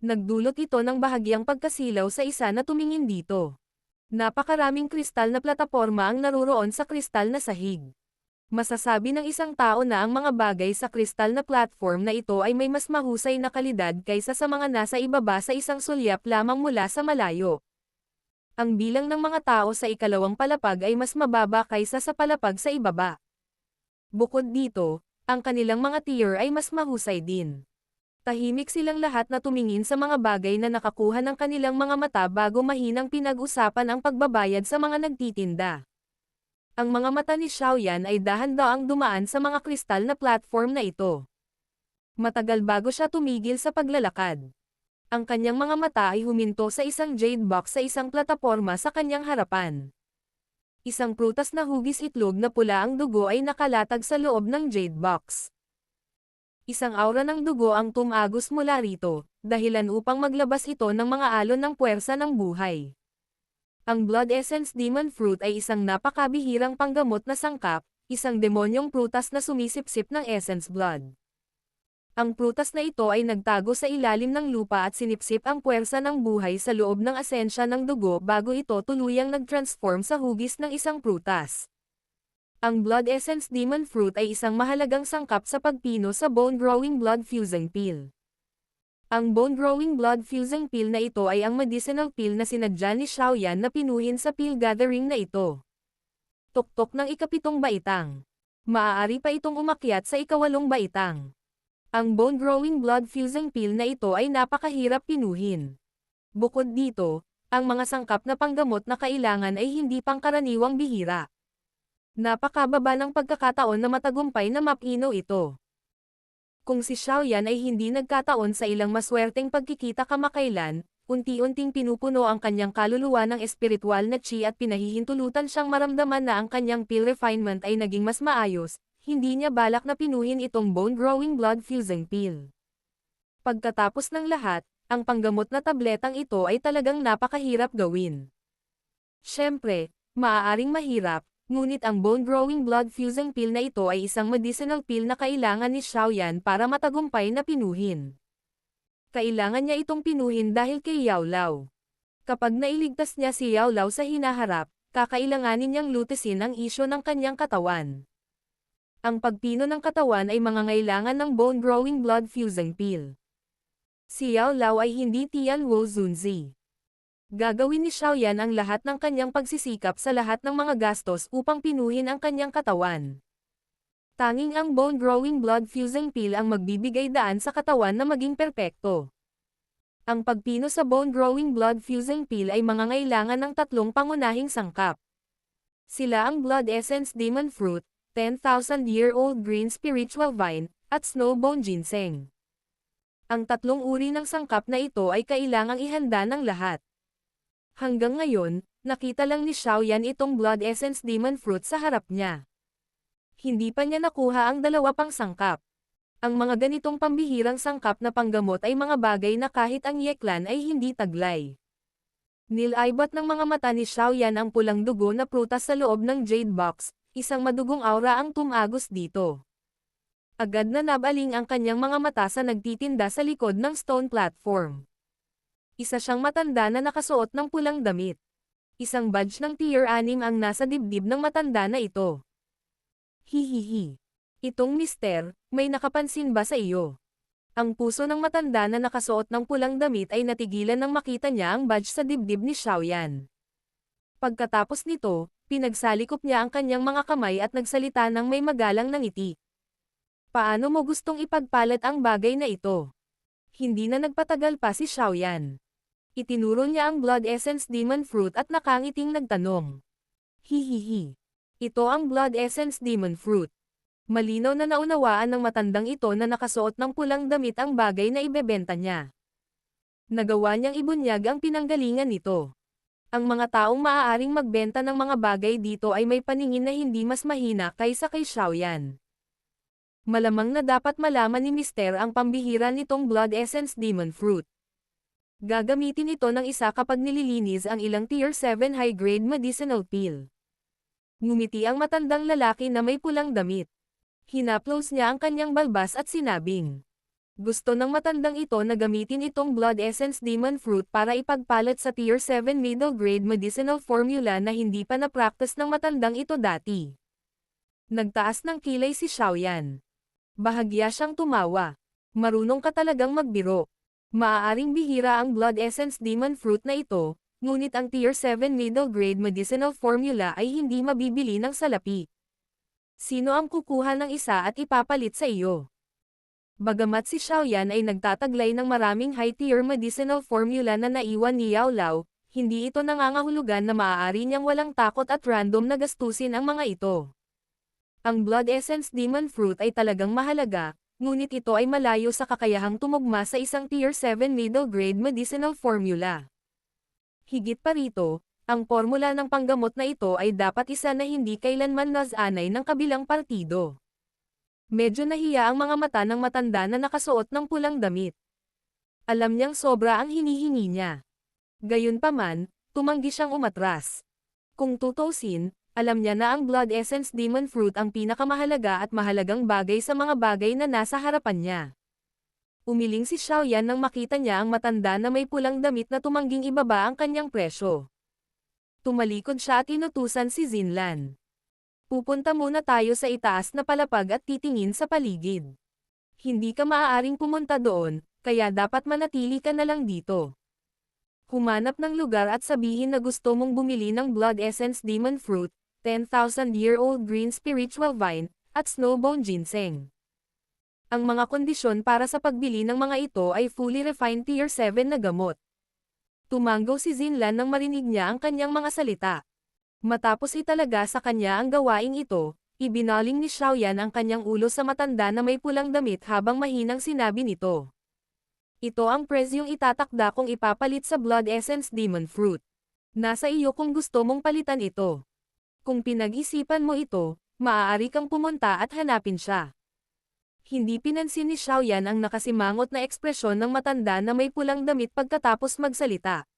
Nagdulot ito ng bahagyang pagkasilaw sa isa na tumingin dito. Napakaraming kristal na plataporma ang naruroon sa kristal na sahig. Masasabi ng isang tao na ang mga bagay sa kristal na platform na ito ay may mas mahusay na kalidad kaysa sa mga nasa ibaba sa isang sulyap lamang mula sa malayo. Ang bilang ng mga tao sa ikalawang palapag ay mas mababa kaysa sa palapag sa ibaba. Bukod dito, ang kanilang mga tier ay mas mahusay din. Tahimik silang lahat na tumingin sa mga bagay na nakakuha ng kanilang mga mata bago mahinang pinag-usapan ang pagbabayad sa mga nagtitinda. Ang mga mata ni Xiaoyan ay dahan-daang dumaan sa mga kristal na platform na ito. Matagal bago siya tumigil sa paglalakad. Ang kanyang mga mata ay huminto sa isang jade box sa isang plataporma sa kanyang harapan. Isang prutas na hugis itlog na pula ang dugo ay nakalatag sa loob ng jade box. Isang aura ng dugo ang tumagos mula rito, dahilan upang maglabas ito ng mga alon ng puwersa ng buhay. Ang Blood Essence Demon Fruit ay isang napakabihirang panggamot na sangkap, isang demonyong prutas na sumisipsip ng essence blood. Ang prutas na ito ay nagtago sa ilalim ng lupa at sinipsip ang puwersa ng buhay sa loob ng asensya ng dugo bago ito tuluyang nag-transform sa hugis ng isang prutas. Ang Blood Essence Demon Fruit ay isang mahalagang sangkap sa pagpino sa bone-growing blood fusing pill. Ang bone-growing blood fusing pill na ito ay ang medicinal pill na sinadya ni Xiaoyan na pinuhin sa pill gathering na ito. Tuktok ng ikapitong baitang. Maaari pa itong umakyat sa ikawalong baitang. Ang bone-growing blood fusing pill na ito ay napakahirap pinuhin. Bukod dito, ang mga sangkap na panggamot na kailangan ay hindi pangkaraniwang bihira. Napakababa ng pagkakataon na matagumpay na mapino ito. Kung si Xiaoyan ay hindi nagkataon sa ilang maswerteng pagkikita kamakailan, unti-unting pinupuno ang kanyang kaluluwa ng espiritual na chi at pinahihintulutan siyang maramdaman na ang kanyang pill refinement ay naging mas maayos, hindi niya balak na pinuhin itong bone-growing blood fusing pill. Pagkatapos ng lahat, ang panggamot na tabletang ito ay talagang napakahirap gawin. Siyempre, maaaring mahirap, ngunit ang bone-growing blood fusing pill na ito ay isang medicinal pill na kailangan ni Xiaoyan para matagumpay na pinuhin. Kailangan niya itong pinuhin dahil kay Yao Lao. Kapag nailigtas niya si Yao Lao sa hinaharap, kakailanganin niyang lutisin ang isyo ng kanyang katawan. Ang pagpino ng katawan ay mangangailangan ng bone-growing blood fusing pill. Si Yao Lao ay hindi Tian Wu Zunzi. Gagawin ni Xiaoyan ang lahat ng kanyang pagsisikap sa lahat ng mga gastos upang pinuhin ang kanyang katawan. Tanging ang bone-growing blood fusing pill ang magbibigay daan sa katawan na maging perpekto. Ang pagpino sa bone-growing blood fusing pill ay mangangailangan ng tatlong pangunahing sangkap. Sila ang Blood Essence Demon Fruit, 10,000-year-old green spiritual vine, at Snowbone Ginseng. Ang tatlong uri ng sangkap na ito ay kailangang ihanda ng lahat. Hanggang ngayon, nakita lang ni Xiaoyan itong Blood Essence Demon Fruit sa harap niya. Hindi pa niya nakuha ang dalawa pang sangkap. Ang mga ganitong pambihirang sangkap na panggamot ay mga bagay na kahit ang Yeklan ay hindi taglay. Nilaibat ng mga mata ni Xiaoyan ang pulang dugo na prutas sa loob ng Jade Box, isang madugong aura ang tumagos dito. Agad na nabaling ang kanyang mga mata sa nagtitinda sa likod ng stone platform. Isa siyang matanda na nakasuot ng pulang damit. Isang badge ng tier 6 ang nasa dibdib ng matanda na ito. Hihihi. Itong mister, may nakapansin ba sa iyo? Ang puso ng matanda na nakasuot ng pulang damit ay natigilan nang makita niya ang badge sa dibdib ni Xiaoyan. Pagkatapos nito, pinagsalikop niya ang kanyang mga kamay at nagsalita ng may magalang na ngiti. Paano mo gustong ipagpalit ang bagay na ito? Hindi na nagpatagal pa si Xiaoyan. Itinuro niya ang Blood Essence Demon Fruit at nakangiting nagtanong. Hihihi. Ito ang Blood Essence Demon Fruit. Malinaw na naunawaan ng matandang ito na nakasuot ng pulang damit ang bagay na ibebenta niya. Nagawa niyang ibunyag ang pinanggalingan nito. Ang mga taong maaaring magbenta ng mga bagay dito ay may paningin na hindi mas mahina kaysa kay Xiaoyan. Malamang na dapat malaman ni Mister ang pambihira nitong Blood Essence Demon Fruit. Gagamitin ito ng isa kapag nililinis ang ilang tier 7 high-grade medicinal pill. Ngumiti ang matandang lalaki na may pulang damit. Hinaplos niya ang kanyang balbas at sinabing, gusto ng matandang ito na gamitin itong Blood Essence Demon Fruit para ipagpalit sa tier 7 middle grade medicinal formula na hindi pa na-practice ng matandang ito dati. Nagtaas ng kilay si Xiaoyan. Bahagya siyang tumawa. Marunong ka talagang magbiro. Maaaring bihira ang Blood Essence Demon Fruit na ito, ngunit ang tier 7 middle grade medicinal formula ay hindi mabibili ng salapi. Sino ang kukuha ng isa at ipapalit sa iyo? Bagamat si Xiaoyan ay nagtataglay ng maraming high-tier medicinal formula na naiwan ni Yao Lao, hindi ito nangangahulugan na maaari niyang walang takot at random na gastusin ang mga ito. Ang Blood Essence Demon Fruit ay talagang mahalaga, ngunit ito ay malayo sa kakayahang tumugma sa isang tier 7 middle grade medicinal formula. Higit pa rito, ang formula ng panggamot na ito ay dapat isa na hindi kailanman nasanay ng kabilang partido. Medyo nahiya ang mga mata ng matanda na nakasuot ng pulang damit. Alam niyang sobra ang hinihingi niya. Gayunpaman, tumanggi siyang umatras. Kung tutuusin, alam niya na ang Blood Essence Demon Fruit ang pinakamahalaga at mahalagang bagay sa mga bagay na nasa harapan niya. Umiling si Xiaoyan nang makita niya ang matanda na may pulang damit na tumangging ibaba ang kanyang presyo. Tumalikod siya at inutusan si Zinlan. Pupunta muna tayo sa itaas na palapag at titingin sa paligid. Hindi ka maaaring pumunta doon, kaya dapat manatili ka na lang dito. Humanap ng lugar at sabihin na gusto mong bumili ng Blood Essence Demon Fruit, 10,000-year-old green spiritual vine, at snowbone ginseng. Ang mga kondisyon para sa pagbili ng mga ito ay fully refined tier 7 na gamot. Tumanggaw si Zinlan nang marinig niya ang kanyang mga salita. Matapos italaga sa kanya ang gawaing ito, ibinaling ni Xiaoyan ang kanyang ulo sa matanda na may pulang damit habang mahinang sinabi nito. Ito ang presyong itatakda kung ipapalit sa Blood Essence Demon Fruit. Nasa iyo kung gusto mong palitan ito. Kung pinag-isipan mo ito, maaari kang pumunta at hanapin siya. Hindi pinansin ni Xiaoyan ang nakasimangot na ekspresyon ng matanda na may pulang damit pagkatapos magsalita.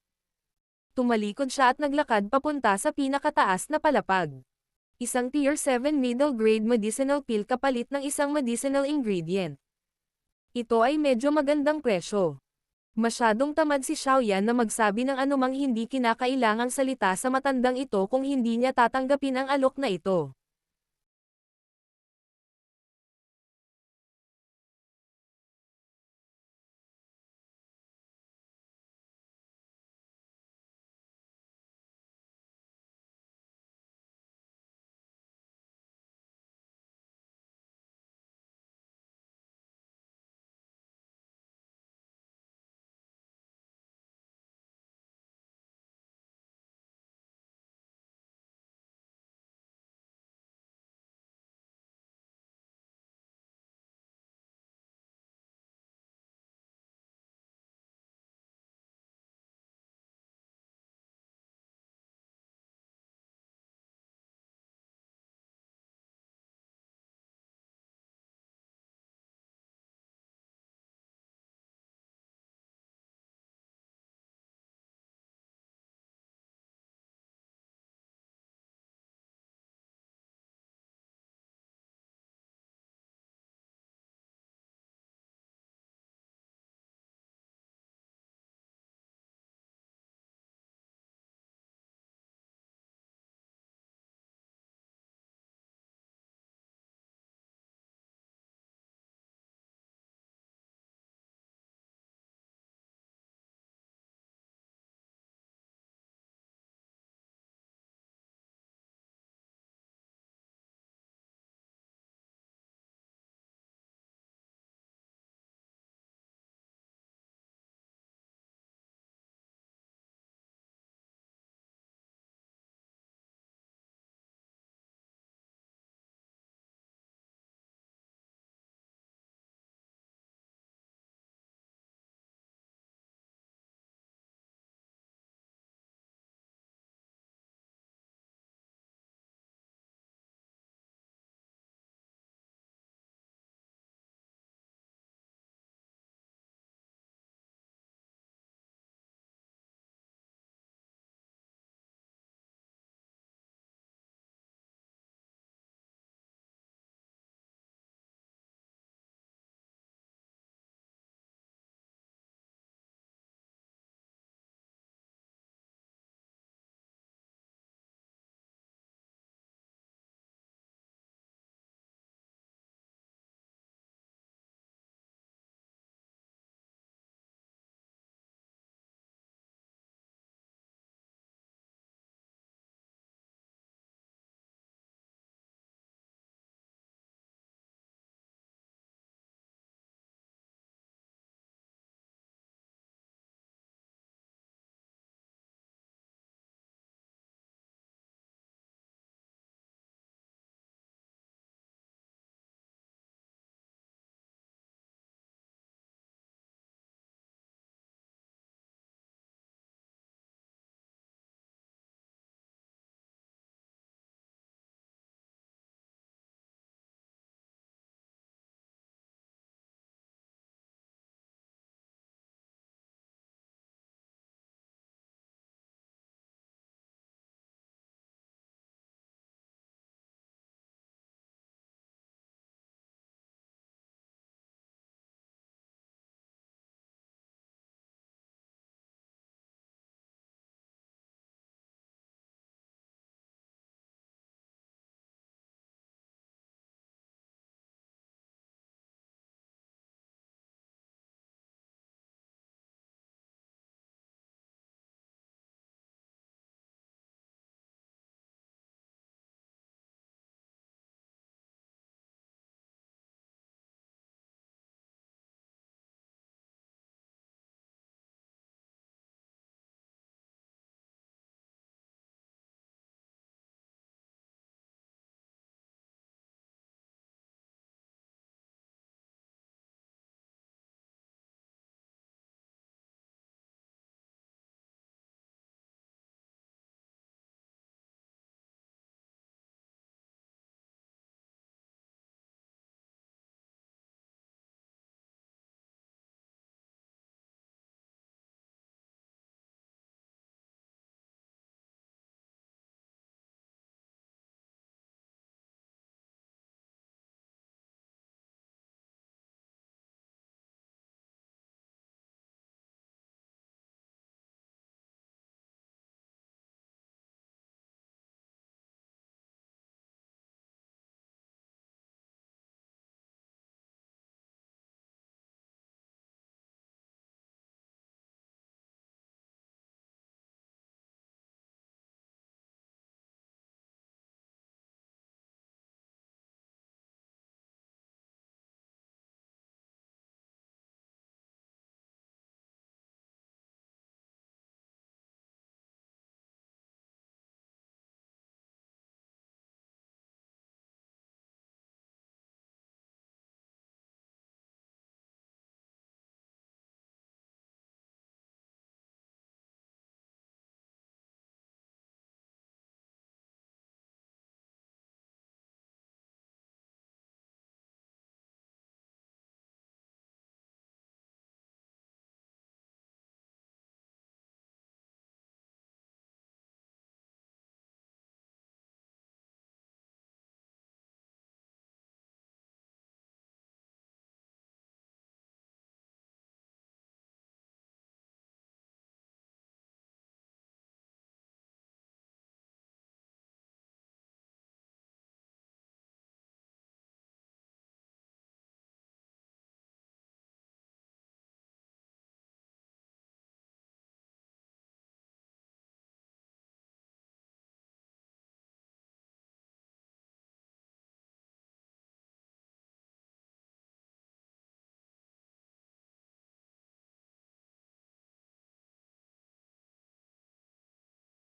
Tumalikod siya at naglakad papunta sa pinakataas na palapag. Isang tier 7 middle grade medicinal pill kapalit ng isang medicinal ingredient. Ito ay medyo magandang presyo. Masyadong tamad si Xiaoyan na magsabi ng anumang hindi kinakailangang salita sa matandang ito kung hindi niya tatanggapin ang alok na ito.